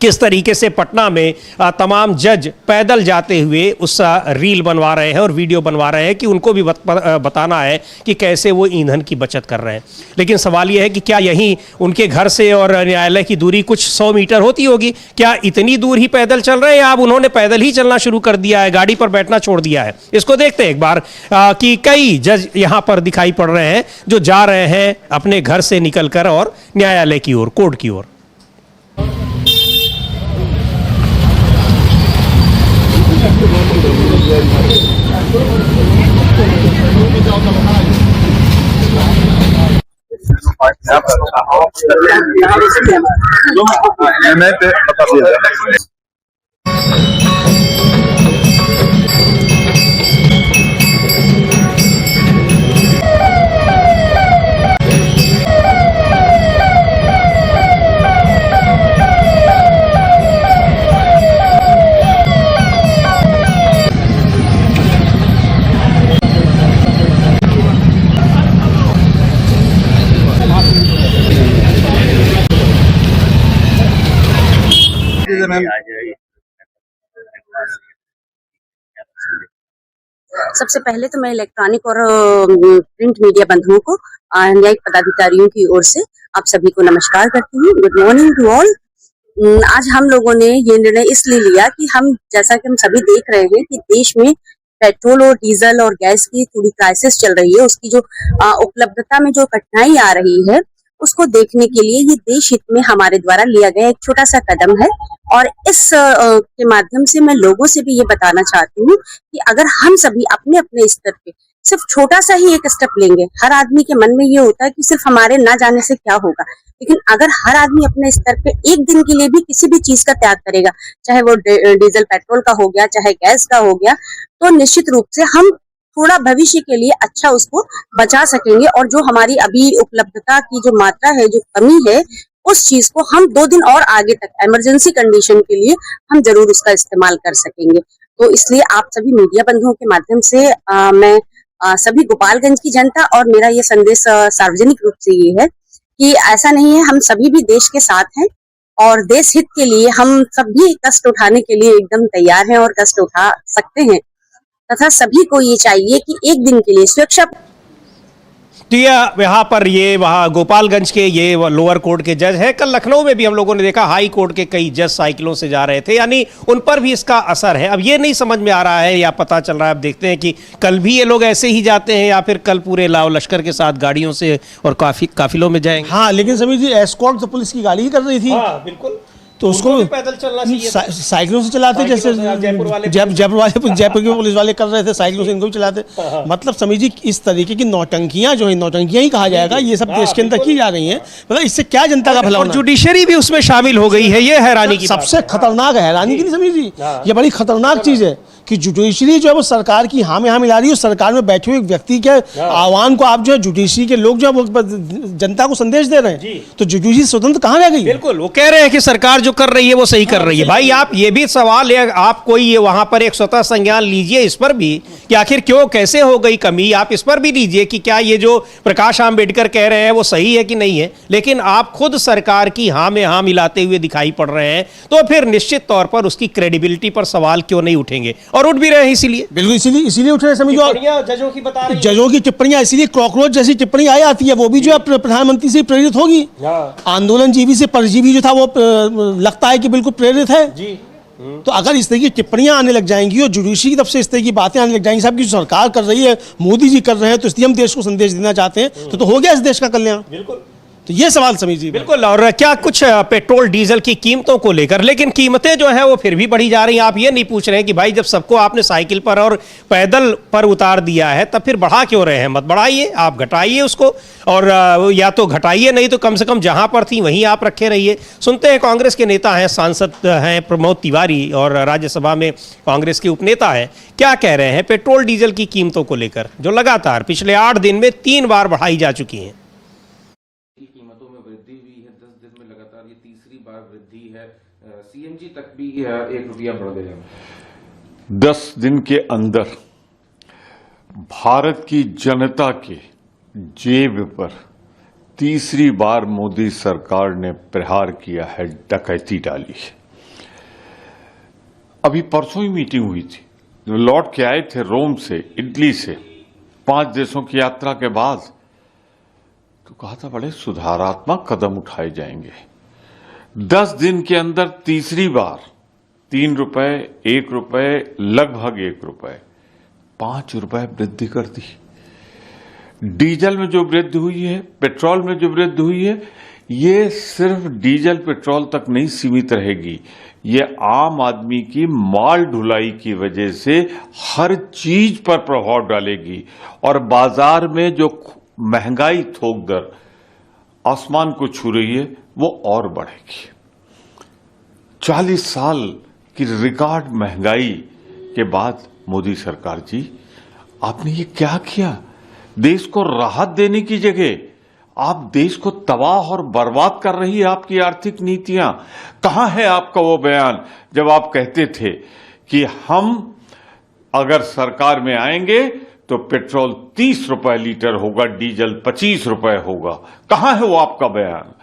Speaker 1: किस तरीके से पटना में तमाम जज पैदल जाते हुए उस रील बनवा रहे हैं और वीडियो बनवा रहे हैं कि उनको भी बताना है कि कैसे वो ईंधन की बचत कर रहे हैं। लेकिन सवाल यह है कि क्या यहीं उनके घर से और न्यायालय की दूरी कुछ 100 मीटर होती होगी? क्या इतनी दूर ही पैदल चल रहे हैं, या अब उन्होंने पैदल ही चलना शुरू कर दिया है, गाड़ी पर बैठना छोड़ दिया है? इसको देखते हैं एक बार कि कई जज यहाँ पर दिखाई पड़ रहे हैं जो जा रहे हैं अपने घर से निकलकर और न्यायालय की ओर, कोर्ट की ओर।
Speaker 4: सबसे पहले तो मैं इलेक्ट्रॉनिक और प्रिंट मीडिया बंधुओं को, न्यायिक पदाधिकारियों की ओर से आप सभी को नमस्कार करती हूँ। Good morning to all. आज हम लोगों ने ये निर्णय इसलिए लिया कि जैसा कि हम सभी देख रहे हैं कि देश में पेट्रोल और डीजल और गैस की थोड़ी क्राइसिस चल रही है, उसकी जो उपलब्धता में जो कठिनाई आ रही है, उसको देखने के लिए ये देश हित में हमारे द्वारा लिया गया एक छोटा सा कदम है। और इस के माध्यम से मैं लोगों से भी ये बताना चाहती हूँ कि अगर हम सभी अपने अपने स्तर पे सिर्फ छोटा सा ही एक स्टेप लेंगे, हर आदमी के मन में ये होता है कि सिर्फ हमारे ना जाने से क्या होगा, लेकिन अगर हर आदमी अपने स्तर पे एक दिन के लिए भी किसी भी चीज का त्याग करेगा, चाहे वो डीजल पेट्रोल का हो गया, चाहे गैस का हो गया, तो निश्चित रूप से हम थोड़ा भविष्य के लिए अच्छा उसको बचा सकेंगे। और जो हमारी अभी उपलब्धता की जो मात्रा है, जो कमी है, उस चीज को हम 2 दिन और आगे तक इमरजेंसी कंडीशन के लिए हम जरूर उसका इस्तेमाल कर सकेंगे। तो इसलिए आप सभी मीडिया बंधुओं के माध्यम से मैं सभी गोपालगंज की जनता, और मेरा ये संदेश सार्वजनिक रूप से ये है कि ऐसा नहीं है, हम सभी भी देश के साथ हैं और देश हित के लिए हम सभी कष्ट उठाने के लिए एकदम तैयार हैं और कष्ट उठा सकते हैं, तथा सभी को ये चाहिए कि एक दिन के लिए सुरक्षा।
Speaker 1: तो ये यहाँ पर ये वहाँ गोपालगंज के ये लोअर कोर्ट के जज हैं। कल लखनऊ में भी हम लोगों ने देखा हाई कोर्ट के कई जज साइकिलों से जा रहे थे, यानी उन पर भी इसका असर है। अब ये नहीं समझ में आ रहा है या पता चल रहा है, अब देखते हैं कि कल भी ये लोग ऐसे ही जाते हैं या फिर कल पूरे लाव लश्कर के साथ गाड़ियों से और काफिलों में जाएंगे।
Speaker 2: हाँ, लेकिन समीर जी एस्कॉर्ट तो पुलिस की गाड़ी ही कर रही थी।
Speaker 1: हाँ, बिल्कुल।
Speaker 2: तो उसको
Speaker 1: भी पैदल चलना चाहिए था।
Speaker 2: साइकिलों से चलाते, जैसे जयपुर के पुलिस वाले कर रहे थे, साइकिलों से इनको भी चलाते। मतलब समीर जी इस तरीके की नौटंकियां जो है, नौटंकियां ही कहा जाएगा, ये सब देश के अंदर की जा रही हैं। मतलब इससे क्या जनता का भला होना।
Speaker 1: जुडिशरी भी उसमें शामिल हो गई है, ये हैरानी की
Speaker 2: सबसे खतरनाक हैरानी की नहीं समीर जी, ये बड़ी खतरनाक चीज है कि जुडिशरी जो है वो सरकार की हाँ में हाँ मिला रही है। सरकार में बैठे हुए व्यक्ति के आह्वान को आप जो है जुडिशरी के लोग जो है वो जनता को संदेश दे रहे हैं, तो जुडिशरी स्वतंत्र कहाँ रह गई?
Speaker 1: बिल्कुल, वो कह रहे हैं कि सरकार जो कर रही है वो सही कर रही है। भाई आप ये भी सवाल है, आप कोई ये वहां पर एक स्वतः संज्ञान लीजिए इस पर भी कि आखिर क्यों कैसे हो गई कमी। आप इस पर भी लीजिए कि क्या ये जो प्रकाश आंबेडकर कह रहे हैं वो सही है कि नहीं है। लेकिन आप खुद सरकार की हाँ में हाँ मिलाते हुए दिखाई पड़ रहे हैं, तो फिर निश्चित तौर पर उसकी क्रेडिबिलिटी पर सवाल क्यों नहीं उठेंगे, और उठ भी रहे हैं। इसीलिए
Speaker 2: बिल्कुल इसीलिए उठ रहे समझो,
Speaker 1: जजों की बता रही
Speaker 2: जजों की टिप्पणियां इसीलिए कॉकरोच जैसी टिप्पणी आई आती है, वो भी जो है प्रधानमंत्री से प्रेरित होगी। आंदोलन जीवी से परजीवी जो था वो लगता है कि बिल्कुल प्रेरित है जी। तो अगर इस तरह की टिप्पणियां आने लग जाएंगी और जुडिशरी की तरफ से इस तरह की बातें आने लग जाएंगी, साहब की जो सरकार कर रही है, मोदी जी कर रहे हैं, तो इसलिए हम देश को संदेश देना चाहते हैं, तो हो गया इस देश का कल्याण। बिल्कुल, तो ये सवाल समझिए।
Speaker 1: बिल्कुल। और क्या कुछ पेट्रोल डीजल की कीमतों को लेकर, लेकिन कीमतें जो है वो फिर भी बढ़ी जा रही हैं। आप ये नहीं पूछ रहे हैं कि भाई जब सबको आपने साइकिल पर और पैदल पर उतार दिया है तब फिर बढ़ा क्यों रहे हैं? मत बढ़ाइए, आप घटाइए उसको, और या तो घटाइए, नहीं तो कम से कम जहां पर थी वहीं आप रखे रहिए। सुनते हैं कांग्रेस के नेता हैं, सांसद हैं प्रमोद तिवारी, और राज्यसभा में कांग्रेस के उपनेता हैं, क्या कह रहे हैं पेट्रोल डीजल की कीमतों को लेकर, जो लगातार पिछले 8 दिन में 3 बार बढ़ाई जा चुकी हैं।
Speaker 5: कीमतों में वृद्धि हुई है, 10 दिन में लगातार ये तीसरी बार वृद्धि है। सीएनजी तक भी 1 रुपया बढ़ गया।
Speaker 6: 10 दिन के अंदर भारत की जनता के जेब पर तीसरी बार मोदी सरकार ने प्रहार किया है, डकैती डाली है। अभी परसों ही मीटिंग हुई थी, लौट के आए थे रोम से, इटली से, 5 देशों की यात्रा के बाद, तो कहा था बड़े सुधारात्मक कदम उठाए जाएंगे। 10 दिन के अंदर तीसरी बार 3 रुपए, 1 रुपए, लगभग 1 रुपए, 5 रुपए वृद्धि कर दी। डीजल में जो वृद्धि हुई है, पेट्रोल में जो वृद्धि हुई है, ये सिर्फ डीजल पेट्रोल तक नहीं सीमित रहेगी, ये आम आदमी की माल ढुलाई की वजह से हर चीज पर प्रभाव डालेगी, और बाजार में जो महंगाई थोक दर आसमान को छू रही है वो और बढ़ेगी। 40 साल की रिकॉर्ड महंगाई के बाद मोदी सरकार जी, आपने ये क्या किया? देश को राहत देने की जगह आप देश को तबाह और बर्बाद कर रही है आपकी आर्थिक नीतियां। कहां है आपका वो बयान जब आप कहते थे कि हम अगर सरकार में आएंगे तो पेट्रोल 30 रुपए लीटर होगा, डीजल 25 रुपए होगा? कहां है वो आपका बयान?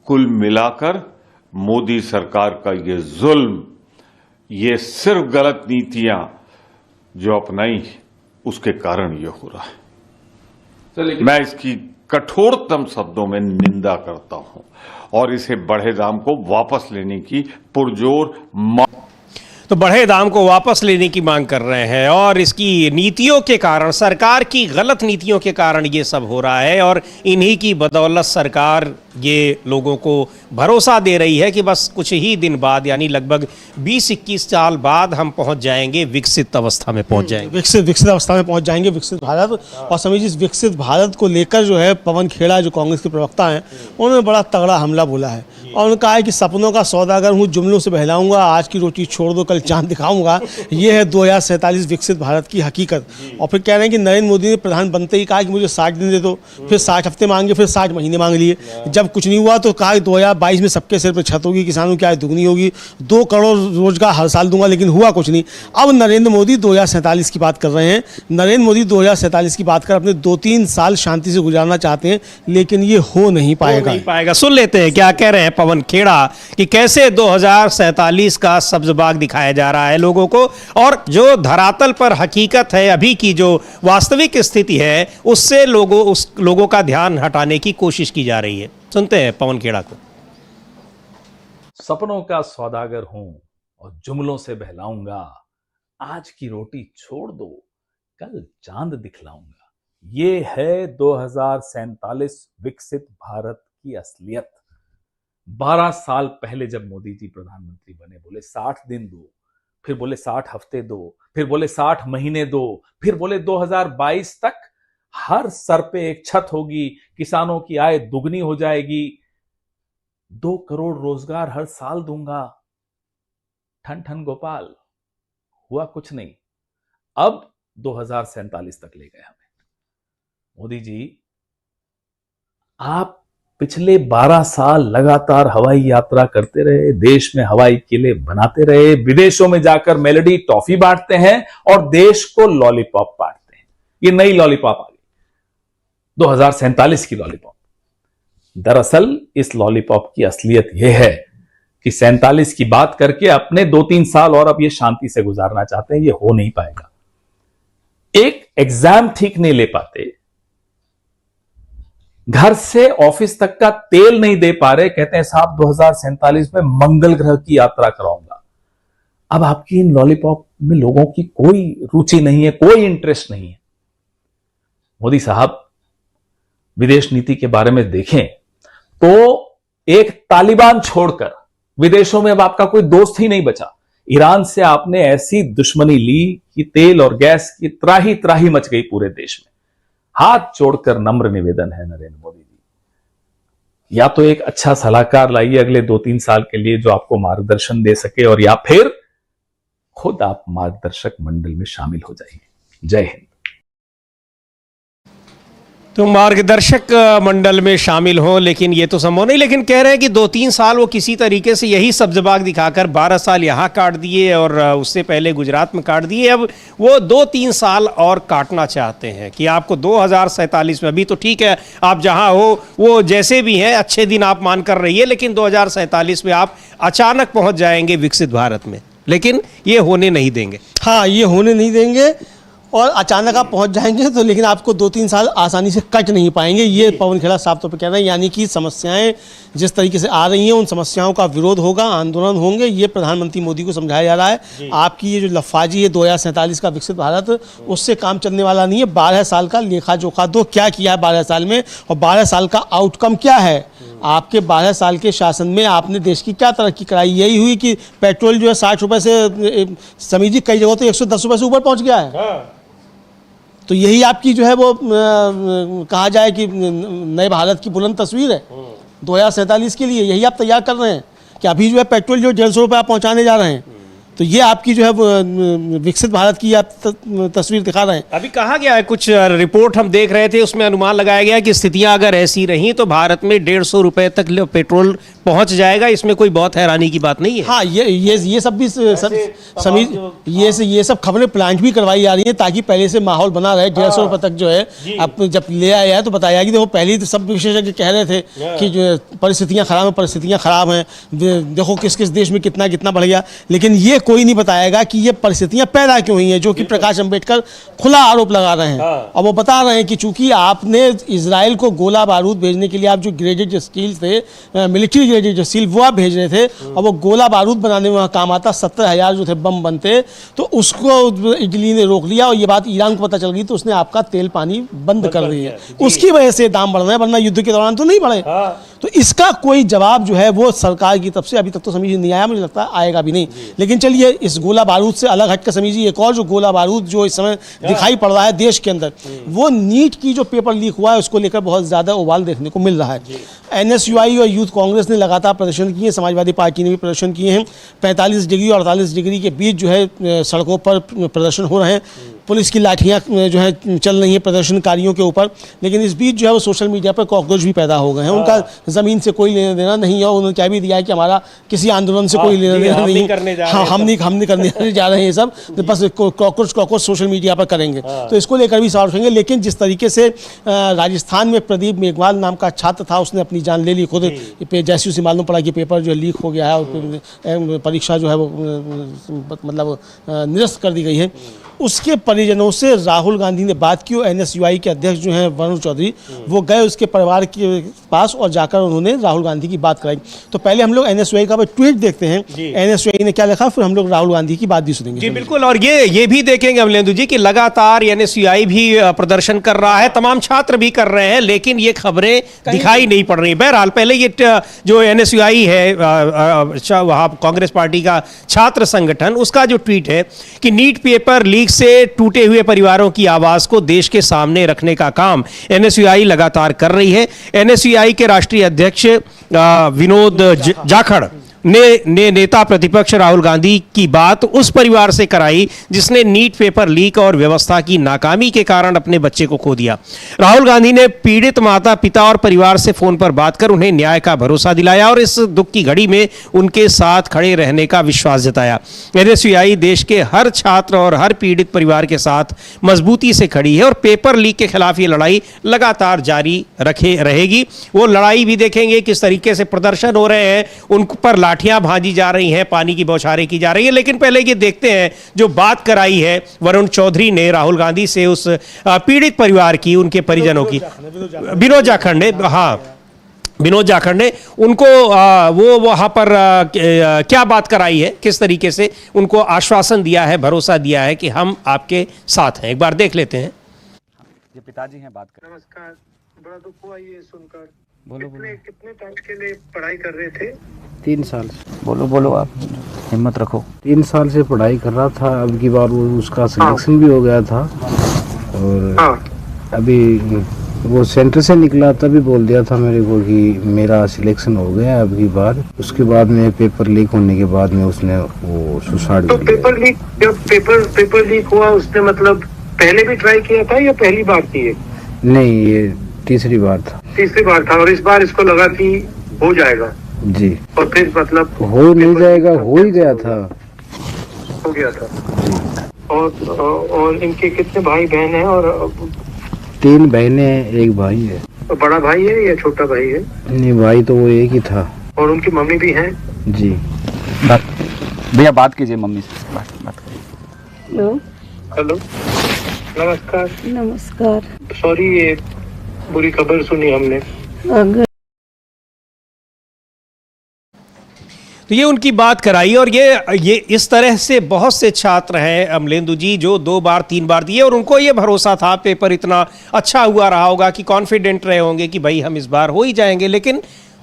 Speaker 6: कुल मिलाकर मोदी सरकार का ये जुल्म, ये सिर्फ गलत नीतियां जो अपनाई उसके कारण ये हो रहा है। मैं इसकी कठोरतम शब्दों में निंदा करता हूं और इसे बढ़े दाम को वापस लेने की पुरजोर
Speaker 1: तो बढ़े दाम को वापस लेने की मांग कर रहे हैं, और इसकी नीतियों के कारण, सरकार की गलत नीतियों के कारण ये सब हो रहा है, और इन्हीं की बदौलत सरकार ये लोगों को भरोसा दे रही है कि बस कुछ ही दिन बाद, यानी लगभग 20-21 साल बाद हम पहुंच जाएंगे, विकसित अवस्था में पहुंच जाएंगे,
Speaker 2: विकसित अवस्था में पहुंच जाएंगे, विकसित भारत। और समझिए इस विकसित भारत को लेकर जो है पवन खेड़ा जो कांग्रेस के प्रवक्ता हैं, उन्होंने बड़ा तगड़ा हमला बोला है, और उन्होंने कहा है कि सपनों का सौदागर हूँ, जुमलों से बहलाऊंगा, आज की रोटी छोड़ दो कल चांद दिखाऊंगा। ये है 2047 विकसित भारत की हकीकत। और फिर कह रहे हैं कि नरेंद्र मोदी ने प्रधान बनते ही कहा कि मुझे 60 दिन दे दो, फिर 60 हफ्ते मांगे, फिर 60 महीने मांग लिए। जब जब कुछ नहीं हुआ तो कहा 2022 में सबके सिर पर छत होगी, किसानों की आय दुगनी होगी, 2 करोड़ रोजगार हर साल दूंगा, लेकिन हुआ कुछ नहीं। अब नरेंद्र मोदी 2047 की बात कर रहे हैं। नरेंद्र मोदी 2047 की बात कर अपने 2-3 साल शांति से गुजारना चाहते हैं, लेकिन ये हो नहीं पाएगा।
Speaker 1: नहीं पाएगा। सुन लेते हैं क्या कह रहे हैं पवन खेड़ा कि कैसे 2047 का सब्ज बाग दिखाया जा रहा है लोगों को, और जो धरातल पर हकीकत है, अभी की जो वास्तविक स्थिति है, उससे लोगों का ध्यान हटाने की कोशिश की जा रही है। सुनते हैं पवन खेड़ा को।
Speaker 7: सपनों का सौदागर हूं और जुमलों से बहलाऊंगा, आज की रोटी छोड़ दो कल चांद दिखलाऊंगा। ये है 2047 विकसित भारत की असलियत। 12 साल पहले जब मोदी जी प्रधानमंत्री बने, बोले 60 दिन दो, फिर बोले 60 हफ्ते दो, फिर बोले 60 महीने दो, फिर बोले 2022 तक हर सर पे एक छत होगी, किसानों की आय दुगनी हो जाएगी, 2 करोड़ रोजगार हर साल दूंगा। ठन ठन गोपाल, हुआ कुछ नहीं। अब 2047 तक ले गए हमें। मोदी जी, आप पिछले 12 साल लगातार हवाई यात्रा करते रहे, देश में हवाई किले बनाते रहे, विदेशों में जाकर मेलोडी टॉफी बांटते हैं और देश को लॉलीपॉप बांटते हैं। ये नई लॉलीपॉप आ गई, 2047 की लॉलीपॉप। दरअसल इस लॉलीपॉप की असलियत यह है कि 47 की बात करके अपने 2-3 साल और अब ये शांति से गुजारना चाहते हैं। ये हो नहीं पाएगा। एक एग्जाम ठीक नहीं ले पाते, घर से ऑफिस तक का तेल नहीं दे पा रहे, कहते हैं साहब 2047 में मंगल ग्रह की यात्रा कराऊंगा। अब आपकी इन लॉलीपॉप में लोगों की कोई रुचि नहीं है, कोई इंटरेस्ट नहीं है। मोदी साहब, विदेश नीति के बारे में देखें तो एक तालिबान छोड़कर विदेशों में अब आपका कोई दोस्त ही नहीं बचा। ईरान से आपने ऐसी दुश्मनी ली कि तेल और गैस की त्राही त्राही मच गई पूरे देश में। हाथ जोड़कर नम्र निवेदन है नरेंद्र मोदी जी, या तो एक अच्छा सलाहकार लाइए अगले 2-3 साल के लिए जो आपको मार्गदर्शन दे सके, और या फिर खुद आप मार्गदर्शक मंडल में शामिल हो जाइए। जय हिंद।
Speaker 1: तो मार्गदर्शक मंडल में शामिल हो, लेकिन ये तो संभव नहीं। लेकिन कह रहे हैं कि 2-3 साल वो किसी तरीके से यही सब्जबाग दिखाकर 12 साल यहाँ काट दिए और उससे पहले गुजरात में काट दिए। अब वो 2-3 साल और काटना चाहते हैं कि आपको 2047 में, अभी तो ठीक है आप जहाँ हो वो जैसे भी हैं अच्छे दिन आप मान कर रहिए, लेकिन 2047 में आप अचानक पहुँच जाएंगे विकसित भारत में। लेकिन ये होने नहीं देंगे।
Speaker 2: हाँ, ये होने नहीं देंगे, और अचानक आप पहुंच जाएंगे तो, लेकिन आपको 2-3 साल आसानी से कट नहीं पाएंगे। ये पवन खेड़ा साफ तौर पर कह रहे हैं। यानी कि समस्याएं जिस तरीके से आ रही हैं, उन समस्याओं का विरोध होगा, आंदोलन होंगे। ये प्रधानमंत्री मोदी को समझाया जा रहा है। आपकी ये जो लफाजी है 2047 का विकसित भारत, उससे काम चलने वाला नहीं है। 12 साल का लेखा जोखा दो, क्या किया है 12 साल में, और 12 साल का आउटकम क्या है। आपके 12 साल के शासन में आपने देश की क्या तरक्की कराई? यही हुई कि पेट्रोल जो है 60 रुपये से, समीर जी, कई जगहों तो 110 रुपये से ऊपर पहुँच गया है। तो यही आपकी जो है वो कहा जाए कि नए भारत की बुलंद तस्वीर है 2047 के लिए। यही आप तैयार कर रहे हैं कि अभी जो है पेट्रोल जो 150 रुपये आप पहुँचाने जा रहे हैं, तो ये आपकी जो है वो विकसित भारत की आप तस्वीर दिखा रहे हैं।
Speaker 1: अभी कहा गया है, कुछ रिपोर्ट हम देख रहे थे, उसमें अनुमान लगाया गया है कि स्थितियां अगर ऐसी रहीं तो भारत में 150 रुपए तक पेट्रोल पहुंच जाएगा। इसमें कोई बहुत हैरानी की बात नहीं है।
Speaker 2: हाँ, ये सब भी समीर, ये सब खबरें प्लांट भी करवाई जा रही हैं ताकि पहले से माहौल बना रहे। 150 रुपये तक जो है अब जब ले आया है तो बताया कि देखो, पहले तो सब विशेषज्ञ कह रहे थे कि जो परिस्थितियाँ खराब हैं, देखो किस किस देश में कितना कितना बढ़ गया। लेकिन ये कोई नहीं बताएगा कि ये परिस्थितियां पैदा क्यों हुई हैं, जो कि प्रकाश अंबेडकर खुला आरोप लगा रहे हैं। और वो बता रहे हैं कि चूंकि आपने इजराइल को गोला बारूद भेजने के लिए आप जो ग्रेडेड स्टील थे, मिलिट्री ग्रेडेड स्टील, वो आप भेज रहे थे, और वो गोला बारूद बनाने में काम आता, 70,000 जो थे बम बनते, तो उसको इटली ने रोक लिया। और ये बात ईरान को पता चल गई तो उसने आपका तेल पानी बंद कर दिया। उसकी वजह से दाम बढ़ रहे हैं, वरना युद्ध के दौरान तो नहीं बढ़े। तो इसका कोई जवाब जो है वो सरकार की तरफ से अभी तक तो समझ नहीं आया, मुझे लगता है आएगा भी नहीं। लेकिन चलिए, इस गोला बारूद से अलग हटकर समझिए, एक और जो गोला बारूद जो इस समय दिखाई पड़ रहा है देश के अंदर, वो नीट की जो पेपर लीक हुआ है उसको लेकर बहुत ज्यादा उबाल देखने को मिल रहा है। NSUI और यूथ कांग्रेस ने लगातार प्रदर्शन किए, समाजवादी पार्टी ने भी प्रदर्शन किए हैं। 45 डिग्री और 48 डिग्री के बीच जो है सड़कों पर प्रदर्शन हो रहे हैं। पुलिस की लाठियाँ जो है चल रही हैं प्रदर्शनकारियों के ऊपर। लेकिन इस बीच जो है वो सोशल मीडिया पर कॉकरोच भी पैदा हो गए हैं। उनका ज़मीन से कोई लेना देना नहीं है। उन्होंने क्या भी दिया है कि हमारा किसी आंदोलन से कोई लेना देना नहीं है। हाँ, हम नहीं करने जा रहे हैं सब, तो बस कॉकरोच सोशल मीडिया पर करेंगे। तो इसको लेकर भी सवाल उठेंगे। लेकिन जिस तरीके से राजस्थान में प्रदीप मेघवाल नाम का छात्र था, उसने अपनी जान ले ली खुद। जैसे उसे मालूम पड़ा कि पेपर जो लीक हो गया है और परीक्षा जो है वो मतलब निरस्त कर दी गई है, उसके परिजनों से राहुल गांधी ने बात की। और NSUI के अध्यक्ष जो हैं वरुण चौधरी, वो गए उसके परिवार के पास और जाकर उन्होंने राहुल गांधी की बात कराई। तो पहले हम लोग NSUI का ट्वीट देखते हैं, NSUI ने क्या लिखा, फिर हम लोग राहुल गांधी की बात भी सुनेंगे।
Speaker 1: जी बिल्कुल। और ये भी देखेंगे अमलेंदु जी कि लगातार NSUI भी प्रदर्शन कर रहा है, तमाम छात्र भी कर रहे हैं, लेकिन ये खबरें दिखाई नहीं पड़ रही। बहरहाल पहले ये जो NSUI है वहाँ कांग्रेस पार्टी का छात्र संगठन, उसका जो ट्वीट है कि नीट पेपर लीक से टूटे हुए परिवारों की आवाज को देश के सामने रखने का काम NSUI लगातार कर रही है। NSUI के राष्ट्रीय अध्यक्ष विनोद जाखड़ ने नेता प्रतिपक्ष राहुल गांधी की बात उस परिवार से कराई जिसने नीट पेपर लीक और व्यवस्था की नाकामी के कारण अपने बच्चे को खो दिया। राहुल गांधी ने पीड़ित माता पिता और परिवार से फोन पर बात कर उन्हें न्याय का भरोसा दिलाया और इस दुख की घड़ी में उनके साथ खड़े रहने का विश्वास जताया। NSUI देश के हर छात्र और हर पीड़ित परिवार के साथ मजबूती से खड़ी है और पेपर लीक के खिलाफ ये लड़ाई लगातार जारी रहेगी। वो लड़ाई भी देखेंगे किस तरीके से प्रदर्शन हो रहे हैं, उन पर लाठियां भाजी जा रही हैं, पानी की बौछारें की जा रही है। लेकिन पहले ये देखते हैं जो बात कराई है वरुण चौधरी ने राहुल गांधी से उस पीड़ित परिवार की, उनके परिजनों की। विनोद जाखड़ ने, हाँ विनोद जाखड़ ने उनको वो वहां पर क्या बात कराई है, किस तरीके से उनको आश्वासन दिया है, भरोसा दिया है कि हम आपके साथ हैं। एक बार देख लेते हैं।
Speaker 8: ये पिताजी हैं, बात कर।
Speaker 9: नमस्कार। बड़ा दुख हुआ ये सुनकर।
Speaker 8: बोलो
Speaker 9: कितने टाइम के लिए पढ़ाई कर रहे थे?
Speaker 8: 3 साल। बोलो आप, हिम्मत रखो। 3 साल से पढ़ाई कर रहा था। अब की बार वो उसका सिलेक्शन भी हो गया था और अभी वो सेंटर से निकला तभी बोल दिया था मेरे को कि मेरा सिलेक्शन हो गया अब की बार। उसके बाद में पेपर लीक होने के बाद में उसने वो सुसाइड
Speaker 9: तो पेपर लीक, जब पेपर लीक हुआ उसने मतलब पहले भी ट्राई किया था या पहली बार की है?
Speaker 8: नहीं, ये तीसरी बार था।
Speaker 9: तीसरी बार था और इस बार इसको लगा कि हो जाएगा
Speaker 8: जी।
Speaker 9: और फिर मतलब
Speaker 8: हो नहीं जाएगा, हो ही गया था।
Speaker 9: हो गया था। और इनके कितने भाई बहन हैं? और
Speaker 8: 3 बहनें हैं, 1 भाई है।
Speaker 9: तो बड़ा भाई है या छोटा भाई है?
Speaker 8: नहीं, भाई तो वो एक ही था।
Speaker 9: और उनकी मम्मी भी हैं?
Speaker 8: जी। भैया बात कीजिए मम्मी से, बात करिए।
Speaker 9: हेलो, नमस्कार।
Speaker 10: नमस्कार।
Speaker 9: सॉरी, ये बुरी खबर सुनी हमने।
Speaker 1: तो ये उनकी बात कराई। और ये इस तरह से बहुत से छात्र हैं अमलेंदु जी जो 2 बार 3 बार दिए और उनको ये भरोसा था, पेपर इतना अच्छा हुआ रहा होगा कि कॉन्फिडेंट रहे होंगे कि भाई हम इस बार हो ही जाएंगे। लेकिन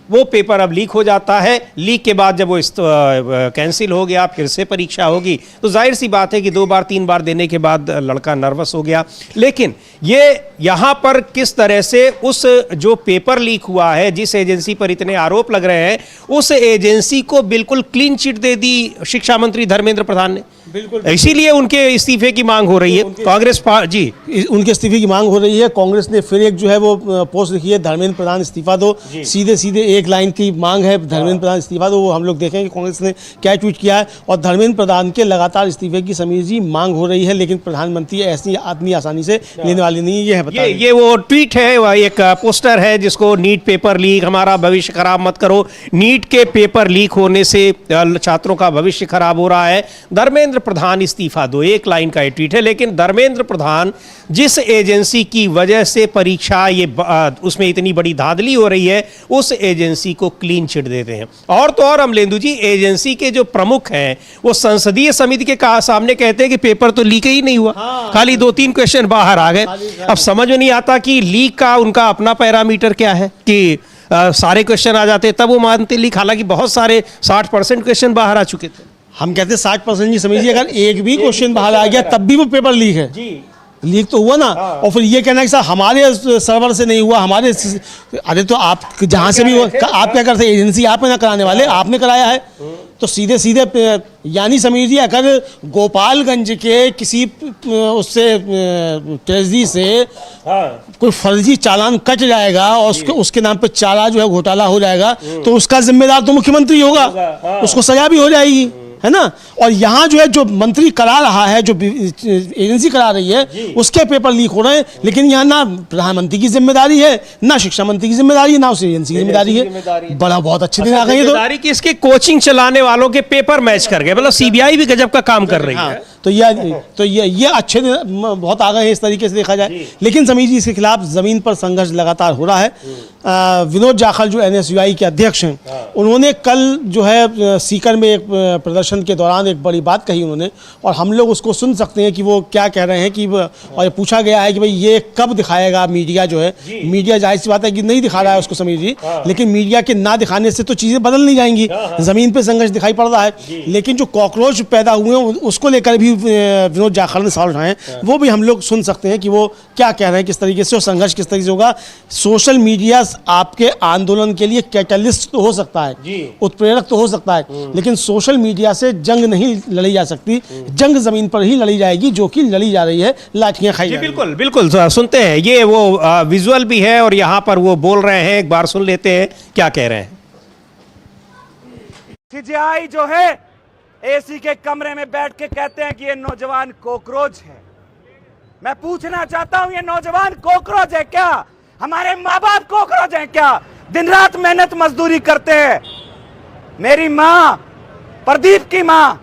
Speaker 1: वो पेपर अब लीक हो जाता है। लीक के बाद जब वो कैंसिल हो गया, फिर से परीक्षा होगी, तो जाहिर सी बात है कि 2 बार 3 बार देने के बाद लड़का नर्वस हो गया। लेकिन ये यहाँ पर किस तरह से उस जो पेपर लीक हुआ है, जिस एजेंसी पर इतने आरोप लग रहे हैं, उस एजेंसी को बिल्कुल क्लीन चिट दे दी शिक्षा मंत्री धर्मेंद्र प्रधान ने। बिल्कुल, इसीलिए उनके इस्तीफे की मांग हो रही है। कांग्रेस जी
Speaker 2: उनके इस्तीफे की मांग हो रही है। कांग्रेस ने फिर एक जो है वो पोस्ट लिखी है, धर्मेंद्र प्रधान इस्तीफा दो। सीधे एक लाइन की मांग है, धर्मेंद्र प्रधान इस्तीफा दो। वो हम लोग देखेंगे कांग्रेस ने क्या ट्वीट किया है। और धर्मेंद्र प्रधान के लगातार इस्तीफे की समीर जी मांग हो रही है, लेकिन प्रधानमंत्री ऐसी आदमी आसानी से लेने वाली नहीं है।
Speaker 1: ये वो ट्वीट है, एक पोस्टर है जिसको नीट पेपर लीक, हमारा भविष्य खराब मत करो। नीट के पेपर लीक होने से छात्रों का भविष्य खराब हो रहा है, धर्मेंद्र प्रधान इस्तीफा दो, एक लाइन का ट्वीट है। लेकिन धर्मेंद्र प्रधान जिस एजेंसी की वजह से परीक्षा उसमें इतनी बड़ी धांधली हो रही है, उस एजेंसी को क्लीन चिट देते हैं। और तो और अमलेंदु जी, एजेंसी के जो प्रमुख हैं वो संसदीय समिति के सामने कहते हैं कि पेपर तो लीक ही नहीं हुआ, खाली 2-3 क्वेश्चन बाहर आ गए। अब समझ में नहीं आता कि लीक का उनका अपना पैरामीटर क्या है कि सारे क्वेश्चन आ जाते तब वो मानते लीक, हालांकि बहुत सारे 60% क्वेश्चन बाहर आ चुके थे।
Speaker 2: हम कहते हैं 60% नहीं समझिए, अगर एक भी क्वेश्चन बाहर आ गया तब भी वो पेपर लीक है जी। लीक तो हुआ ना। और फिर ये कहना है कि सर हमारे सर्वर से नहीं हुआ, हमारे, अरे तो आप जहां से भी हो, आप क्या करते हैं, एजेंसी आप है ना कराने वाले, आपने कराया है। तो सीधे सीधे यानी समीर जी, अगर गोपालगंज के किसी उससे ट्रेजरी से कोई फर्जी चालान कट जाएगा और उसके नाम पे चारा जो है घोटाला हो जाएगा, तो उसका जिम्मेदार तो मुख्यमंत्री होगा, उसको सजा भी हो जाएगी, है ना। और यहाँ जो है, जो मंत्री करा रहा है, जो एजेंसी करा रही है, उसके पेपर लीक हो रहे हैं, लेकिन यहाँ ना प्रधानमंत्री की जिम्मेदारी है, ना शिक्षा मंत्री की जिम्मेदारी है, ना उस एजेंसी की जिम्मेदारी है। बड़ा बहुत अच्छे दिन आ गए।
Speaker 1: जिम्मेदारी की इसके कोचिंग चलाने वालों के पेपर मैच कर गए, मतलब सीबीआई भी गजब का काम कर रही है।
Speaker 2: तो ये अच्छे दिन बहुत आ गए हैं इस तरीके से देखा जाए। लेकिन समीर जी, इसके खिलाफ जमीन पर संघर्ष लगातार हो रहा है। विनोद जाखड़ जो NSUI के अध्यक्ष हैं, उन्होंने कल जो है सीकर में एक प्रदर्शन के दौरान एक बड़ी बात कही उन्होंने, और हम लोग उसको सुन सकते हैं कि वो क्या कह रहे हैं। कि और पूछा गया है कि भाई ये कब दिखाएगा मीडिया, जो है मीडिया जाहिर सी बात है कि नहीं दिखा रहा है उसको समीर जी, लेकिन मीडिया के ना दिखाने से तो चीज़ें बदल नहीं जाएंगी। जमीन पर संघर्ष दिखाई पड़ रहा है, लेकिन जो कॉकरोच पैदा हुए हैं उसको लेकर भी विनोद जाखड़ ने सवाल उठाए, वो भी हम लोग सुन सकते हैं कि वो क्या कह रहे हैं, किस तरीके से, और संघर्ष किस तरीके से होगा। सोशल मीडिया आपके आंदोलन के लिए कैटलिस्ट तो हो सकता है, उत्प्रेरक तो हो सकता है, लेकिन सोशल मीडिया से जंग नहीं लड़ी जा सकती। जंग जमीन पर ही लड़ी जाएगी, जो कि लड़ी जा रही है, लाठियां खाई जा रही हैं।
Speaker 1: बिल्कुल बिल्कुल सुनते हैं, ये वो विजुअल भी है और यहाँ पर वो बोल रहे हैं, एक बार सुन लेते हैं क्या कह रहे हैं।
Speaker 10: सीजीआई जो है एसी के कमरे में बैठ के कहते हैं कि ये नौजवान कॉकरोच है। मैं पूछना चाहता हूं, ये नौजवान कॉकरोच है क्या? हमारे माँ बाप कॉकरोच हैं क्या? दिन रात मेहनत मजदूरी करते हैं। मेरी माँ, प्रदीप की माँ,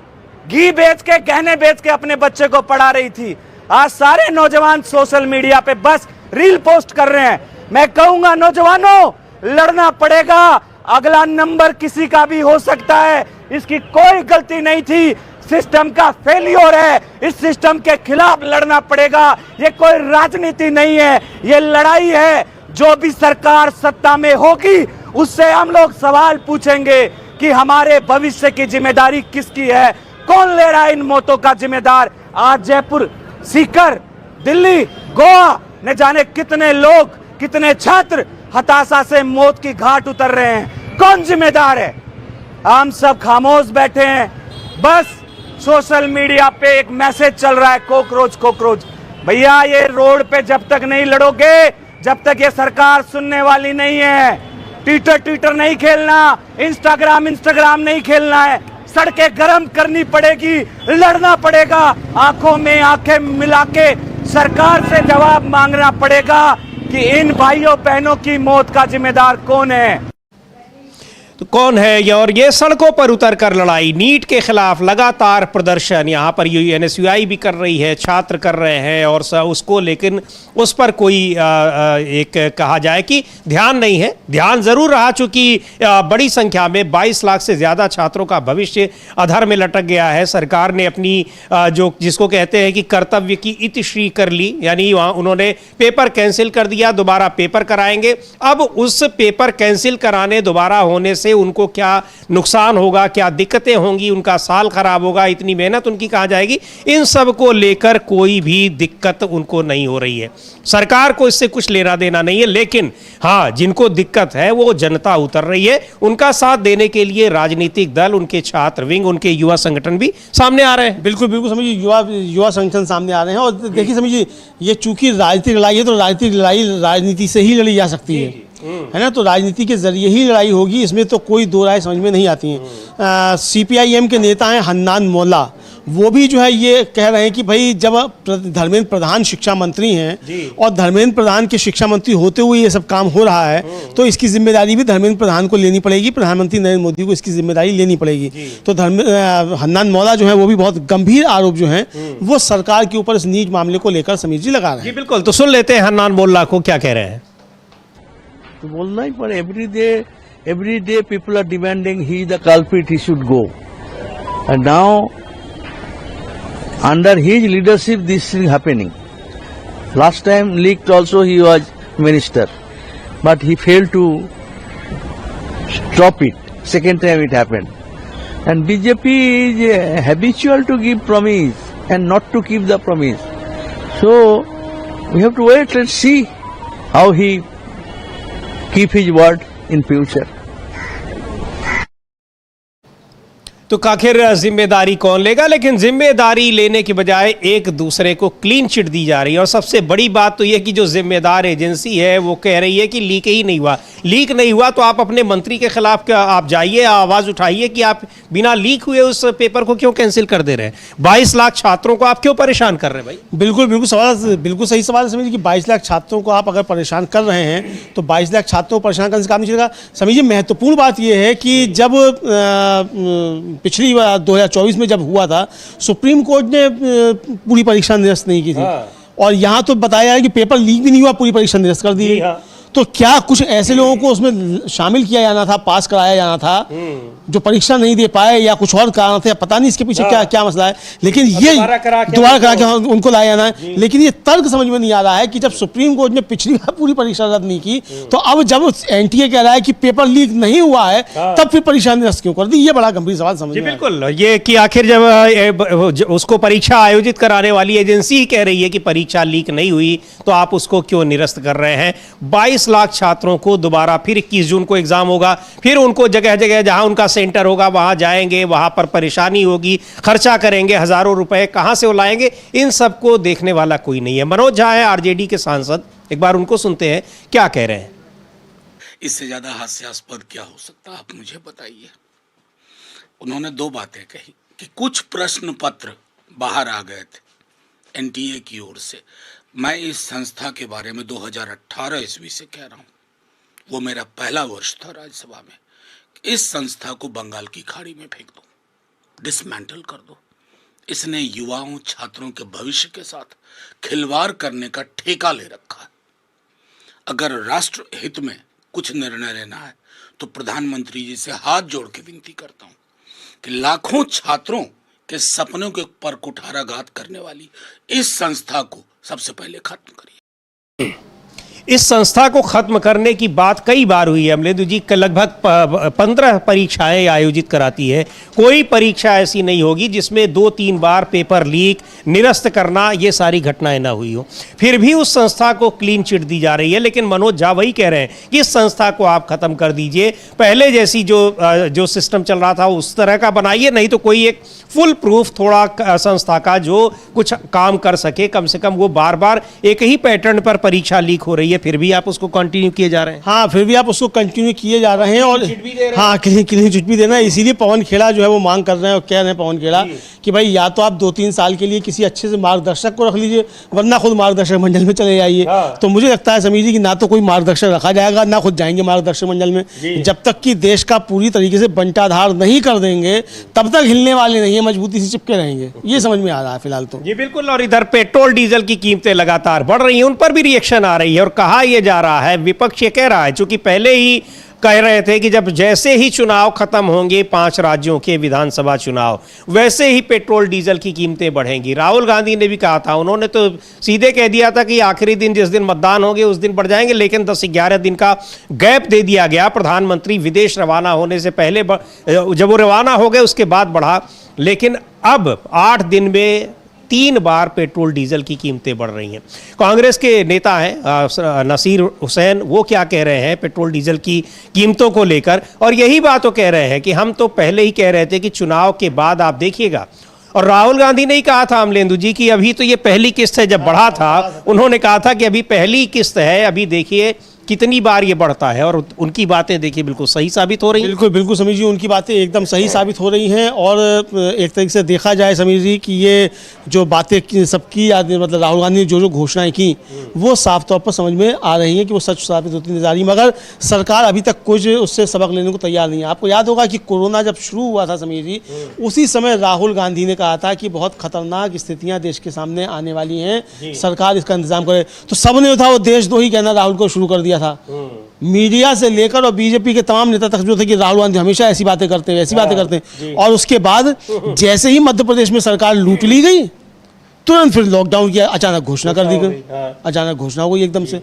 Speaker 10: घी बेच के, गहने बेच के अपने बच्चे को पढ़ा रही थी। आज सारे नौजवान सोशल मीडिया पे बस रील पोस्ट कर रहे हैं। मैं कहूंगा नौजवानों, लड़ना पड़ेगा। अगला नंबर किसी का भी हो सकता है, इसकी कोई गलती नहीं थी, सिस्टम का फेलियर है। इस सिस्टम के खिलाफ लड़ना पड़ेगा। ये कोई राजनीति नहीं है, ये लड़ाई है। जो भी सरकार सत्ता में होगी, उससे हम लोग सवाल पूछेंगे कि हमारे भविष्य की जिम्मेदारी किसकी है, कौन ले रहा है इन मौतों का जिम्मेदार। आज जयपुर, सीकर, दिल्ली, गोवा, न जाने कितने लोग, कितने छात्र हताशा से मौत की घाट उतर रहे हैं। कौन जिम्मेदार है? हम सब खामोश बैठे हैं। बस सोशल मीडिया पे एक मैसेज चल रहा है, कॉकरोच कॉकरोच। भैया, ये रोड पे जब तक नहीं लड़ोगे, जब तक ये सरकार सुनने वाली नहीं है। ट्विटर नहीं खेलना, इंस्टाग्राम नहीं खेलना है। सड़कें गर्म करनी पड़ेगी, लड़ना पड़ेगा। आंखों में आंखें मिला के सरकार से जवाब मांगना पड़ेगा कि इन भाइयों बहनों की मौत का जिम्मेदार कौन है।
Speaker 1: तो कौन है ये? और ये सड़कों पर उतर कर लड़ाई, नीट के खिलाफ लगातार प्रदर्शन यहाँ पर NSUI भी कर रही है, छात्र कर रहे हैं, और उसको लेकिन उस पर कोई एक कहा जाए कि ध्यान नहीं है। ध्यान जरूर रहा, चूंकि बड़ी संख्या में 22 लाख से ज़्यादा छात्रों का भविष्य अधर में लटक गया है। सरकार ने अपनी जो जिसको कहते हैं कि कर्तव्य की इतिश्री कर ली, यानी वहाँ उन्होंने पेपर कैंसिल कर दिया, दोबारा पेपर कराएंगे। अब उस पेपर कैंसिल कराने दोबारा होने से उनको क्या नुकसान होगा, क्या दिक्कतें होंगी, उनका साल खराब होगा, इतनी मेहनत उनकी कहाँ जाएगी, इन सब को लेकर कोई भी दिक्कत उनको नहीं हो रही है। सरकार को इससे कुछ लेना देना नहीं है, लेकिन हाँ, जिनको दिक्कत है वो जनता उतर रही है। उनका साथ देने के लिए राजनीतिक दल, उनके छात्र विंग, उनके युवा संगठन भी सामने आ रहे हैं।
Speaker 2: बिल्कुल बिल्कुल समझिए, युवा संगठन सामने आ रहे हैं। और देखिए समझिए, ये चूंकि राजनीतिक लड़ाई है, तो राजनीतिक लड़ाई राजनीति से ही लड़ी जा सकती है ना। तो राजनीति के जरिए ही लड़ाई होगी, इसमें तो कोई दो राय समझ में नहीं आती हैं। CPIM के नेता हैं हन्नान मौला, वो भी जो है ये कह रहे हैं कि भाई जब धर्मेंद्र प्रधान शिक्षा मंत्री हैं और धर्मेंद्र प्रधान के शिक्षा मंत्री होते हुए ये सब काम हो रहा है, तो इसकी जिम्मेदारी भी धर्मेंद्र प्रधान को लेनी पड़ेगी, प्रधानमंत्री नरेंद्र मोदी को इसकी जिम्मेदारी लेनी पड़ेगी। तो हन्नान मौला जो है वो भी बहुत गंभीर आरोप जो है वो सरकार के ऊपर इस नीट मामले को लेकर समीर जी लगा रहे हैं।
Speaker 1: जी बिल्कुल, तो सुन लेते हैं हन्नान मौला को क्या कह रहे हैं।
Speaker 11: तो बोलना ही पड़े, every day people are demanding he the culprit, he should go, and now under his leadership this is happening. Last time leaked also he was minister, but he failed to stop it. Second time it happened, and BJP is habitual to give promise and not to keep the promise. So we have to wait and see how he keep his word in future.
Speaker 1: तो आखिर जिम्मेदारी कौन लेगा? लेकिन जिम्मेदारी लेने के बजाय एक दूसरे को क्लीन चिट दी जा रही है। और सबसे बड़ी बात तो यह कि जो जिम्मेदार एजेंसी है वो कह रही है कि लीक ही नहीं हुआ। लीक नहीं हुआ तो आप अपने मंत्री के खिलाफ क्या आप जाइए, आवाज उठाइए कि आप बिना लीक हुए उस पेपर को क्यों कैंसिल कर दे रहे हैं? 22 लाख छात्रों को आप क्यों परेशान कर रहे हैं भाई?
Speaker 2: बिल्कुल सवाल बिल्कुल सही सवाल है समीर जी कि 22 लाख छात्रों को आप अगर परेशान कर रहे हैं तो 22 लाख छात्रों को परेशान करने से काम नहीं चलेगा। समीर जी, महत्वपूर्ण बात यह है कि जब पिछली बार 2024 में जब हुआ था, सुप्रीम कोर्ट ने पूरी परीक्षा निरस्त नहीं की थी। और यहाँ तो बताया है कि पेपर लीक भी नहीं हुआ, पूरी परीक्षा निरस्त कर दी गई। तो क्या कुछ ऐसे लोगों को उसमें शामिल किया जाना था, पास कराया जाना था, जो परीक्षा नहीं दे पाए या कुछ और कारण थे, पता नहीं इसके पीछे क्या क्या मसला है, लेकिन ये दोबारा करा के उनको लाया जाना है। लेकिन ये तर्क समझ में नहीं आ रहा है कि जब सुप्रीम कोर्ट ने पिछली बार पूरी परीक्षा रद्द नहीं की तो अब जब एनटीए कह रहा है कि पेपर लीक नहीं हुआ है तब फिर परीक्षा निरस्त क्यों कर दी? ये बड़ा गंभीर सवाल समझ में।
Speaker 1: बिल्कुल, ये कि आखिर जब उसको परीक्षा आयोजित कराने वाली एजेंसी ही कह रही है कि परीक्षा लीक नहीं हुई तो आप उसको क्यों निरस्त कर रहे हैं? 22 लाख छात्रों को दोबारा फिर 21 जून को एग्जाम होगा, फिर उनको जगह जगह जहां उनका सेंटर होगा वहां जाएंगे, वहां पर परेशानी होगी, खर्चा करेंगे, हजारों रुपए कहां से वो लाएंगे? इन सबको देखने वाला कोई नहीं है। मनोज झा है आरजेडी के सांसद, एक बार उनको सुनते हैं क्या कह रहे हैं।
Speaker 12: इससे ज्यादा हास्यास्पद क्या हो सकता है, आप मुझे बताइए। उन्होंने 2 बातें कही कि कुछ प्रश्न पत्र बाहर आ गए थे एनटीए की ओर से। मैं इस संस्था के बारे में 2018 ईस्वी से कह रहा हूँ, वो मेरा पहला वर्ष था राज्यसभा में। इस संस्था को बंगाल की खाड़ी में फेंक दो, डिसमेंटल कर दो। इसने युवाओं छात्रों के भविष्य के साथ खिलवाड़ करने का ठेका ले रखा है। अगर राष्ट्र हित में कुछ निर्णय लेना है तो प्रधानमंत्री जी से हाथ जोड़ के विनती करता हूँ कि लाखों छात्रों के सपनों के ऊपर कुठाराघात करने वाली इस संस्था को सबसे पहले खत्म करिए।
Speaker 1: इस संस्था को खत्म करने की बात कई बार हुई है अमलेंदु जी। लगभग 15 परीक्षाएं आयोजित कराती है, कोई परीक्षा ऐसी नहीं होगी जिसमें 2-3 बार पेपर लीक, निरस्त करना, ये सारी घटनाएं ना हुई हो। फिर भी उस संस्था को क्लीन चिट दी जा रही है। लेकिन मनोज झा वही कह रहे हैं कि इस संस्था को आप खत्म कर दीजिए, पहले जैसी जो सिस्टम चल रहा था उस तरह का बनाइए, नहीं तो कोई एक फुल प्रूफ थोड़ा संस्था का जो कुछ काम कर सके। कम से कम वो बार बार एक ही पैटर्न पर परीक्षा लीक हो रही है, फिर भी आप उसको कंटिन्यू किए जा रहे हैं।
Speaker 2: हाँ, फिर भी आप उसको कंटिन्यू किए जा रहे हैं और हाँ क्लीन चिट भी देना है। इसीलिए पवन खेड़ा जो है वो मांग कर रहे हैं और कह रहे हैं पवन खेड़ा कि भाई या तो आप 2-3 साल के लिए किसी अच्छे से मार्गदर्शक को रख लीजिए, वरना खुद मार्गदर्शक मंडल में चले जाइए। तो मुझे लगता है समीर जी कि ना तो कोई मार्गदर्शक रखा जाएगा, ना खुद जाएंगे मार्गदर्शक मंडल में। जब तक कि देश का पूरी तरीके से बंटाधार नहीं कर देंगे तब तक हिलने वाले नहीं है, मजबूती से चिपके रहेंगे। ये समझ में आ रहा है फिलहाल तो।
Speaker 1: जी बिल्कुल। और इधर पेट्रोल डीजल की कीमतें लगातार बढ़ रही हैं, उन पर भी रिएक्शन आ रही है और कहा यह जा रहा है, विपक्ष ये कह रहा है, चूंकि पहले ही कह रहे थे कि जब जैसे ही चुनाव खत्म होंगे 5 राज्यों के विधानसभा चुनाव, वैसे ही पेट्रोल डीजल की कीमतें बढ़ेंगी। राहुल गांधी ने भी कहा था, उन्होंने तो सीधे कह दिया था कि आखिरी दिन जिस दिन मतदान होंगे उस दिन बढ़ जाएंगे, लेकिन 10-11 दिन का गैप दे दिया गया। प्रधानमंत्री विदेश रवाना होने से पहले जब वो रवाना हो गए उसके बाद बढ़ा, लेकिन अब 8 दिन में 3 बार पेट्रोल डीजल की कीमतें बढ़ रही हैं। कांग्रेस के नेता हैं नसीर हुसैन, वो क्या कह रहे हैं पेट्रोल डीजल की कीमतों को लेकर, और यही बात वो कह रहे हैं कि हम तो पहले ही कह रहे थे कि चुनाव के बाद आप देखिएगा। और राहुल गांधी ने ही कहा था अमलेंदु जी की अभी तो ये पहली किस्त है, जब बढ़ा था उन्होंने कहा था कि अभी पहली किस्त है, अभी देखिए कितनी बार ये बढ़ता है। और उनकी बातें देखिए बिल्कुल सही साबित हो रही हैं।
Speaker 2: बिल्कुल समीर जी, उनकी बातें एकदम सही साबित हो रही हैं। और एक तरीके से देखा जाए समीर जी कि ये जो बातें सबकी मतलब राहुल गांधी ने जो घोषणाएं की वो साफ तौर पर समझ में आ रही हैं कि वो सच साबित होती नजर आ रही, मगर सरकार अभी तक कुछ उससे सबक लेने को तैयार नहीं है। आपको याद होगा कि कोरोना जब शुरू हुआ था समीर जी, उसी समय राहुल गांधी ने कहा था कि बहुत खतरनाक स्थितियां देश के सामने आने वाली हैं, सरकार इसका इंतजाम करे। तो सबने था वो देशद्रोही ही कहना राहुल को शुरू कर दिया था। मीडिया से लेकर और बीजेपी के तमाम नेता तक जो थे कि राहुल गांधी हमेशा ऐसी बातें करते हैं, ऐसी बातें करते हैं। और उसके बाद जैसे ही मध्य प्रदेश में सरकार लूट ली गई, तुरंत फिर लॉकडाउन की अचानक घोषणा कर दी गई, अचानक घोषणा हो गई एकदम से।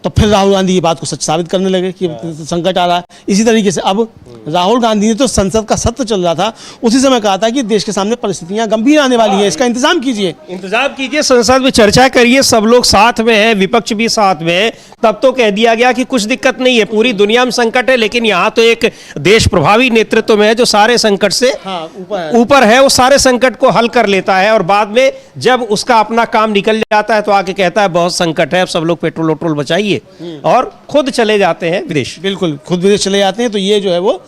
Speaker 2: तो फिर राहुल गांधी ये बात को सच साबित करने लगे कि संकट आ रहा है। इसी तरीके से अब राहुल गांधी ने तो संसद का सत्र चल रहा था, उसी समय कहा था कि देश के सामने परिस्थितियां गंभीर आने वाली हैं, इसका इंतजाम कीजिए।
Speaker 1: इंतजाम कीजिए, संसद में चर्चा करिए, सब लोग साथ में हैं, विपक्ष भी साथ में है। तब तो कह दिया गया कि कुछ दिक्कत नहीं है, पूरी दुनिया में संकट है, लेकिन यहाँ तो एक देश प्रभावी नेतृत्व में है जो सारे संकट से ऊपर है, वो सारे संकट को हल कर लेता है। और बाद में जब उसका अपना काम निकल जाता है तो आके कहता है बहुत संकट है, अब सब लोग पेट्रोल वोट्रोल बचाइए, और खुद चले जाते हैं विदेश।
Speaker 2: बिल्कुल, खुद विदेश चले जाते हैं। तो ये जो है वो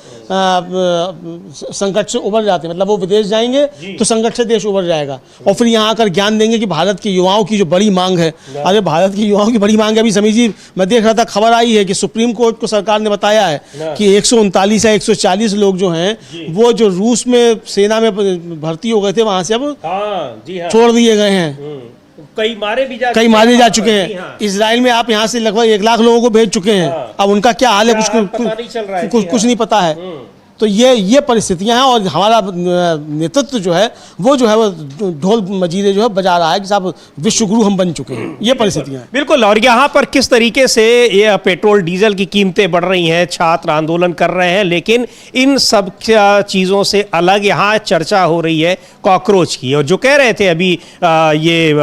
Speaker 2: संकट से उबर जाते हैं, मतलब वो विदेश जाएंगे तो संकट से देश उबर जाएगा, और फिर यहाँ आकर ज्ञान देंगे कि भारत के युवाओं की जो बड़ी मांग है। अरे भारत के युवाओं की बड़ी मांग है, अभी समीर जी मैं देख रहा था, खबर आई है कि सुप्रीम कोर्ट को सरकार ने बताया है कि 139 या 140 लोग जो हैं वो जो रूस में सेना में भर्ती हो गए थे वहां से अब छोड़ दिए गए हैं।
Speaker 1: कई
Speaker 2: मारे जा चुके हैं। इजराइल में आप यहाँ से लगभग 1 लाख लोगों को भेज चुके हैं, अब उनका क्या हाल है कुछ नहीं पता है। तो ये परिस्थितियां हैं, और हमारा नेतृत्व जो है वो ढोल मजीरे जो है बजा रहा है कि साहब विश्व गुरु हम बन चुके हैं। ये परिस्थितियां हैं
Speaker 1: बिल्कुल। और यहाँ पर किस तरीके से ये पेट्रोल डीजल की कीमतें बढ़ रही हैं, छात्र आंदोलन कर रहे हैं, लेकिन इन सब चीज़ों से अलग यहाँ चर्चा हो रही है कॉकरोच की। और जो कह रहे थे अभी ये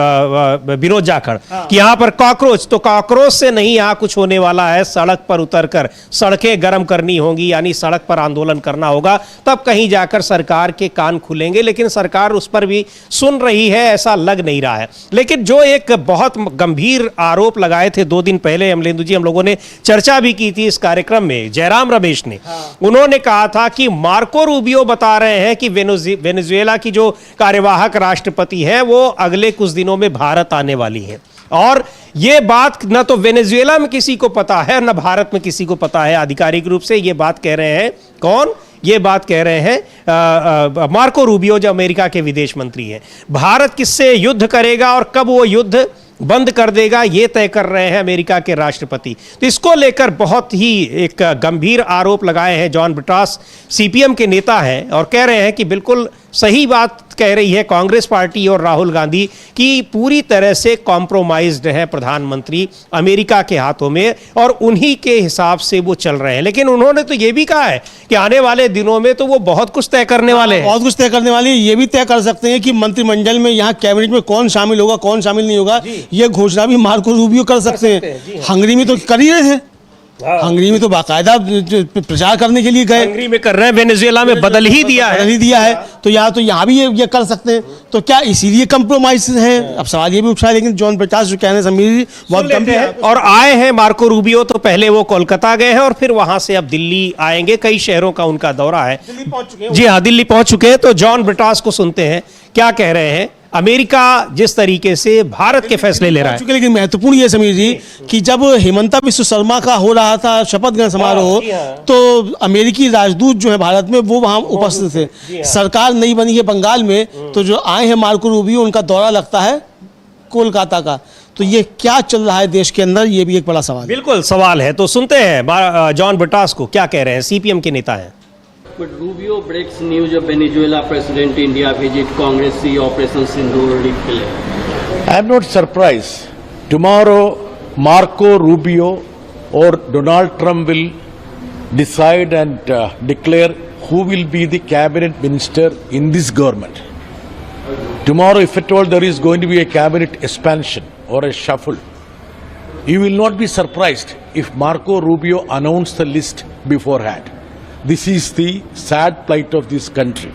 Speaker 1: विनोद जाखड़ कि यहाँ पर कॉकरोच, तो कॉकरोच से नहीं यहाँ कुछ होने वाला है, सड़क पर उतरकर सड़कें गर्म करनी होंगी, यानी सड़क पर आंदोलन करना होगा, तब कहीं जाकर सरकार के कान खुलेंगे। लेकिन सरकार उस पर भी सुन रही है ऐसा लग नहीं रहा है। लेकिन जो एक बहुत गंभीर आरोप लगाए थे 2 दिन पहले अमलेंदु जी, हम लोगों ने चर्चा भी की थी इस कार्यक्रम में, जयराम रमेश ने, उन्होंने कहा था कि मार्को रूबियो बता रहे हैं कि वेनेजुएला की जो कार्यवाहक राष्ट्रपति है वो अगले कुछ दिनों में भारत आने वाली है। और ये बात न तो वेनेजुएला में किसी को पता है न भारत में किसी को पता है आधिकारिक रूप से। ये बात कह रहे हैं कौन? ये बात कह रहे हैं मार्को रूबियो, जो अमेरिका के विदेश मंत्री हैं। भारत किससे युद्ध करेगा और कब वो युद्ध बंद कर देगा ये तय कर रहे हैं अमेरिका के राष्ट्रपति। तो इसको लेकर बहुत ही एक गंभीर आरोप लगाए हैं जॉन ब्रिटास, सीपीएम के नेता हैं, और कह रहे हैं कि बिल्कुल सही बात कह रही है कांग्रेस पार्टी और राहुल गांधी कि पूरी तरह से कॉम्प्रोमाइज्ड है प्रधानमंत्री अमेरिका के हाथों में, और उन्हीं के हिसाब से वो चल रहे हैं। लेकिन उन्होंने तो ये भी कहा है कि आने वाले दिनों में तो वो बहुत कुछ तय करने वाले हैं।
Speaker 2: बहुत कुछ तय करने वाले हैं। ये भी तय कर सकते हैं कि मंत्रिमंडल में, यहाँ कैबिनेट में कौन शामिल होगा कौन शामिल नहीं होगा, ये घोषणा भी मार्को रूबियो कर सकते हैं। हंगरी में तो कर ही रहे थे, हंगरी में तो बाकायदा प्रचार करने के लिए गए,
Speaker 1: हंगरी में कर रहे हैं, वेनेजुएला में बदल ही दिया है। तो यहाँ भी ये कर सकते हैं। तो क्या इसीलिए कंप्रोमाइज हैं? अब सवाल ये भी उठा है। लेकिन जॉन ब्रिटास जो कहने समीर बहुत गंभीर है। और आए हैं मार्को रूबियो, तो पहले वो कोलकाता गए हैं और फिर वहां से अब दिल्ली आएंगे, कई शहरों का उनका दौरा है। जी हाँ, दिल्ली पहुंच चुके हैं। तो जॉन ब्रिटास को सुनते हैं क्या कह रहे हैं। अमेरिका जिस तरीके से भारत के फैसले ले रहा है,
Speaker 2: लेकिन महत्वपूर्ण ये समीर जी कि जब हेमंता विश्व शर्मा का हो रहा था शपथ ग्रहण समारोह, तो अमेरिकी राजदूत जो है भारत में वो वहां उपस्थित थे। सरकार नई बनी है बंगाल में, तो जो आए हैं मार्को रूबियो, उनका दौरा लगता है कोलकाता का। तो ये क्या चल रहा है देश के अंदर, ये भी एक बड़ा सवाल।
Speaker 1: बिल्कुल सवाल है। तो सुनते हैं जॉन ब्रिटास को क्या कह रहे हैं, सीपीएम के नेता हैं।
Speaker 13: But Rubio breaks news of Venezuela President India visit Congress see Operation Sindoor replay.
Speaker 11: I am not surprised. Tomorrow, Marco Rubio or Donald Trump will decide and declare who will be the cabinet minister in this government. Tomorrow, if at all there is going to be a cabinet expansion or a shuffle, you will not be surprised if Marco Rubio announced the list beforehand. This is the sad plight of this country.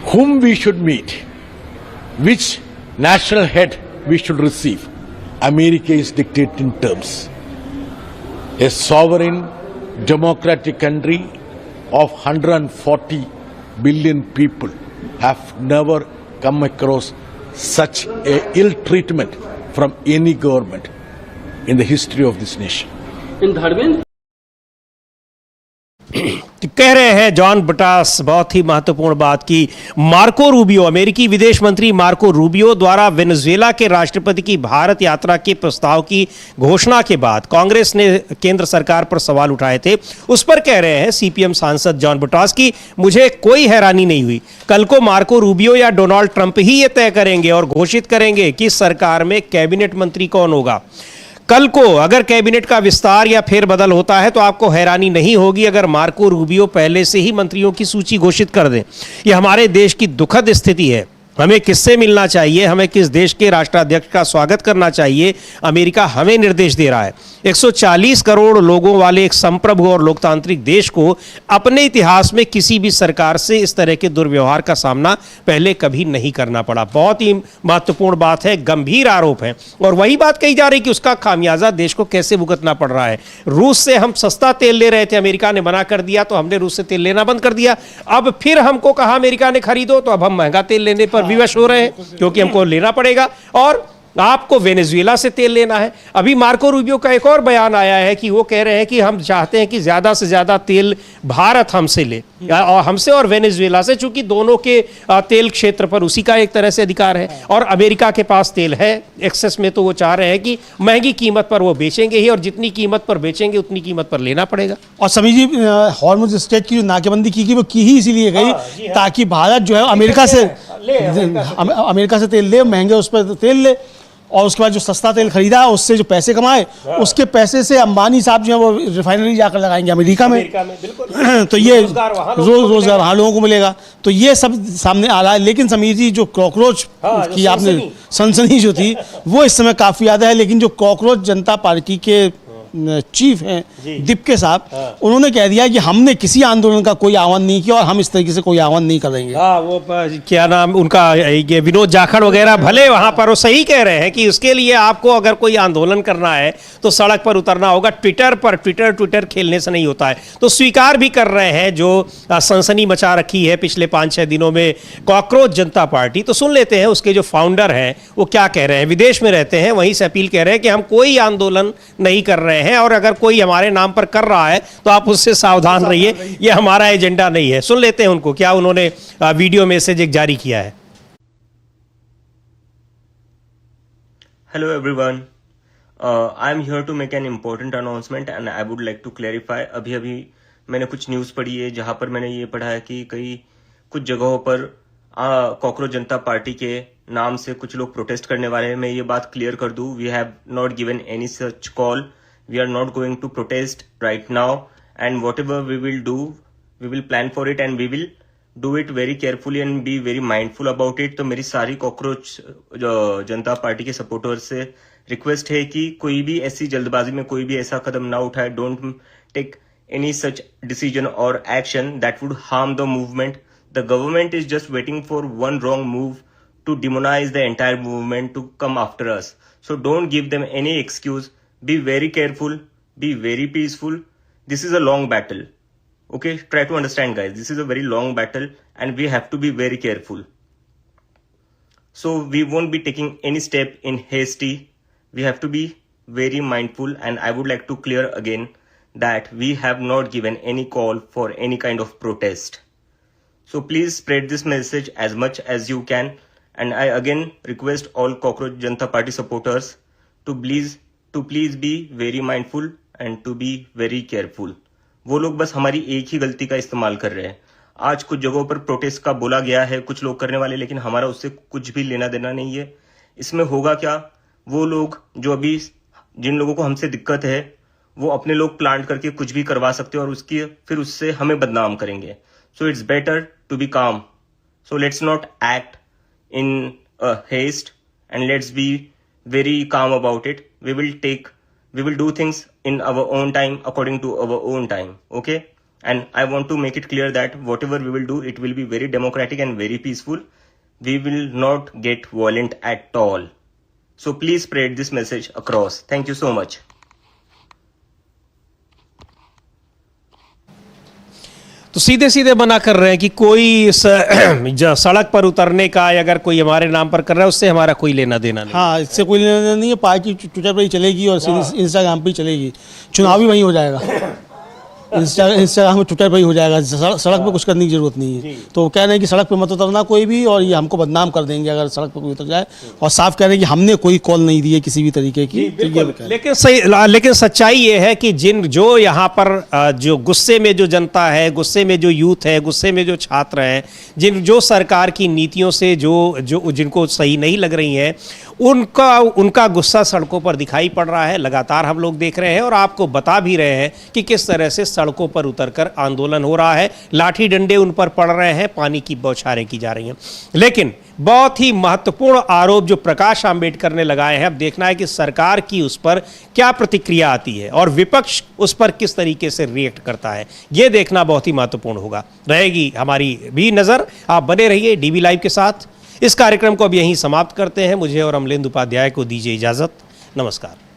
Speaker 11: Whom we should meet, which national head we should receive. America is dictating terms. A sovereign, democratic country of 140 billion people have never come across such a ill treatment from any government in the history of this nation.
Speaker 13: In Dharmendra
Speaker 1: कह रहे हैं John Brittas बहुत ही महत्वपूर्ण बात की Marco Rubio, अमेरिकी विदेश मंत्री मार्को रूबियो द्वारा वेनेजुएला के राष्ट्रपति की भारत यात्रा के प्रस्ताव की घोषणा के बाद कांग्रेस ने केंद्र सरकार पर सवाल उठाए थे। उस पर कह रहे हैं सीपीएम सांसद जॉन ब्रिटास की मुझे कोई हैरानी नहीं हुई। कल को मार्को रूबियो या डोनाल्ड ट्रंप ही ये तय करेंगे और घोषित करेंगे कि सरकार में कैबिनेट मंत्री कौन होगा। कल को अगर कैबिनेट का विस्तार या फेरबदल होता है तो आपको हैरानी नहीं होगी अगर मार्को रूबियो पहले से ही मंत्रियों की सूची घोषित कर दें। यह हमारे देश की दुखद स्थिति है। हमें किससे मिलना चाहिए, हमें किस देश के राष्ट्राध्यक्ष का स्वागत करना चाहिए, अमेरिका हमें निर्देश दे रहा है। 140 करोड़ लोगों वाले एक संप्रभु और लोकतांत्रिक देश को अपने इतिहास में किसी भी सरकार से इस तरह के दुर्व्यवहार का सामना पहले कभी नहीं करना पड़ा। बहुत ही महत्वपूर्ण बात है, गंभीर आरोप है और वही बात कही जा रही कि उसका खामियाजा देश को कैसे भुगतना पड़ रहा है। रूस से हम सस्ता तेल ले रहे थे, अमेरिका ने मना कर दिया तो हमने रूस से तेल लेना बंद कर दिया। अब फिर हमको कहा अमेरिका ने खरीदो तो अब हम महंगा तेल लेने पर विवश हो रहे हैं क्योंकि हमको लेना पड़ेगा और आपको वेनेजुएला से तेल लेना है। अभी मार्को रूबियो का एक और बयान आया है कि वो कह रहे हैं कि हम चाहते हैं कि ज्यादा से ज्यादा तेल भारत हमसे ले और हमसे और वेनेजुएला से, चूंकि दोनों के तेल क्षेत्र पर उसी का एक तरह से अधिकार है और अमेरिका के पास तेल है एक्सेस में, तो वो चाह रहे हैं कि महंगी कीमत पर वो बेचेंगे ही और जितनी कीमत पर बेचेंगे उतनी कीमत पर लेना पड़ेगा।
Speaker 2: और समीर जी, हॉर्मुज़ स्ट्रेट की जो नाकेबंदी की गई वो की ही इसीलिए गई ताकि भारत जो है अमेरिका से तेल ले, महंगे उस पर तेल ले और उसके बाद जो सस्ता तेल खरीदा उससे जो पैसे कमाए उसके पैसे से अंबानी साहब जो है वो रिफाइनरी जाकर लगाएंगे अमेरिका में बिल्कुल। तो ये रोजगार वहाँ लोगों को मिलेगा। तो ये सब सामने आ रहा है। लेकिन समीर जी, जो कॉकरोच की आपने सनसनी जो थी वो इस समय काफ़ी ज़्यादा है। लेकिन जो कॉकरोच जनता पार्टी के चीफ हैं दीपके साहब, उन्होंने कह दिया कि हमने किसी आंदोलन का कोई आह्वान नहीं किया और हम इस तरीके से कोई आह्वान नहीं करेंगे।
Speaker 1: हाँ, वो क्या नाम उनका, ये विनोद जाखड़ वगैरह भले वहां पर वो सही कह रहे हैं कि उसके लिए आपको अगर कोई आंदोलन करना है तो सड़क पर उतरना होगा, ट्विटर खेलने से नहीं होता है। तो स्वीकार भी कर रहे हैं जो सनसनी मचा रखी है पिछले 5-6 दिनों में कॉकरोच जनता पार्टी। तो सुन लेते हैं उसके जो फाउंडर हैं वो क्या कह रहे हैं। विदेश में रहते हैं, वहीं से अपील कह रहे हैं कि हम कोई आंदोलन नहीं कर रहे हैं और अगर कोई हमारे नाम पर कर रहा है तो आप उससे सावधान रहिए, ये हमारा एजेंडा नहीं है। सुन लेते हैं उनको, क्या उन्होंने वीडियो मैसेज एक जारी किया है।
Speaker 14: Hello everyone, I am here to make an important announcement and I would like to clarify। अभी मैंने कुछ न्यूज़ पढ़ी है जहां पर मैंने ये पढ़ा है कि कुछ जगहों पर कॉकरोच जनता पार्टी के नाम से कुछ लोग प्रोटेस्ट करने वाले हैं। मैं ये बात क्लियर कर दूं, we have not given any such call, we are not going to protest right now and whatever we will do, we will plan for it and we will do it very carefully and be very mindful about it. तो मेरी सारी cockroach जनता party के supporters से request है कि कोई भी ऐसी जल्दबाजी में कोई भी ऐसा कदम ना उठाए। Don't take any such decision or action that would harm the movement. The government is just waiting for one wrong move to demonize the entire movement to come after us. So don't give them any excuse. Be very careful. Be very peaceful. This is a long battle. Okay, try to understand guys. This is a very long battle and we have to be very careful. So we won't be taking any step in hasty. We have to be very mindful and I would like to clear again that we have not given any call for any kind of protest. So please spread this message as much as you can and I again request all Cockroach Janata Party supporters to please be very mindful and to be very careful. वो लोग बस हमारी एक ही गलती का इस्तेमाल कर रहे हैं। आज कुछ जगहों पर प्रोटेस्ट का बोला गया है, कुछ लोग करने वाले, लेकिन हमारा उससे कुछ भी लेना देना नहीं है। इसमें होगा क्या, वो लोग जो अभी जिन लोगों को हमसे दिक्कत है वो अपने लोग प्लांट करके कुछ भी करवा सकते हैं और फिर उससे हमें बदनाम करेंगे। So it's better to be calm. So let's not act in haste and let's be very calm about it. We will do things in our own time according to our own time, okay? And I want to make it clear that whatever we will do, it will be very democratic and very peaceful. We will not get violent at all. So please spread this message across. Thank you so much.
Speaker 1: तो सीधे सीधे मना कर रहे हैं कि कोई सड़क पर उतरने का अगर कोई हमारे नाम पर कर रहा है उससे हमारा कोई लेना देना नहीं।
Speaker 2: हाँ, इससे कोई लेना देना नहीं है। पार्टी ट्विटर पर ही चलेगी और इंस्टाग्राम पर ही चलेगी, चुनाव भी वहीं हो जाएगा। इस जगह हमें टूटा भाई हो जाएगा, सड़क पे कुछ करने की जरूरत नहीं है। तो कह रहे हैं कि सड़क पे मत उतरना कोई भी, और ये हमको बदनाम कर देंगे अगर सड़क पे कोई उतर जाए, और साफ कह रहे हैं कि हमने कोई कॉल नहीं दी है किसी भी तरीके की।
Speaker 1: लेकिन सच्चाई ये है कि जो यहाँ पर जो गुस्से में जो जनता है, गुस्से में जो यूथ है, गुस्से में जो छात्र हैं, जो सरकार की नीतियों से जो जिनको सही नहीं लग रही हैं, उनका गुस्सा सड़कों पर दिखाई पड़ रहा है। लगातार हम लोग देख रहे हैं और आपको बता भी रहे हैं कि किस तरह से सड़कों पर उतरकर आंदोलन हो रहा है, लाठी डंडे उन पर पड़ रहे हैं, पानी की बौछारें की जा रही हैं। लेकिन बहुत ही महत्वपूर्ण आरोप जो प्रकाश आंबेडकर ने लगाए हैं, अब देखना है कि सरकार की उस पर क्या प्रतिक्रिया आती है और विपक्ष उस पर किस तरीके से रिएक्ट करता है, यह देखना बहुत ही महत्वपूर्ण होगा। रहेगी हमारी भी नजर। आप बने रहिए डीबी लाइव के साथ। इस कार्यक्रम को अब यहीं समाप्त करते हैं। मुझे और अमलेंदु उपाध्याय को दीजिए इजाजत। नमस्कार।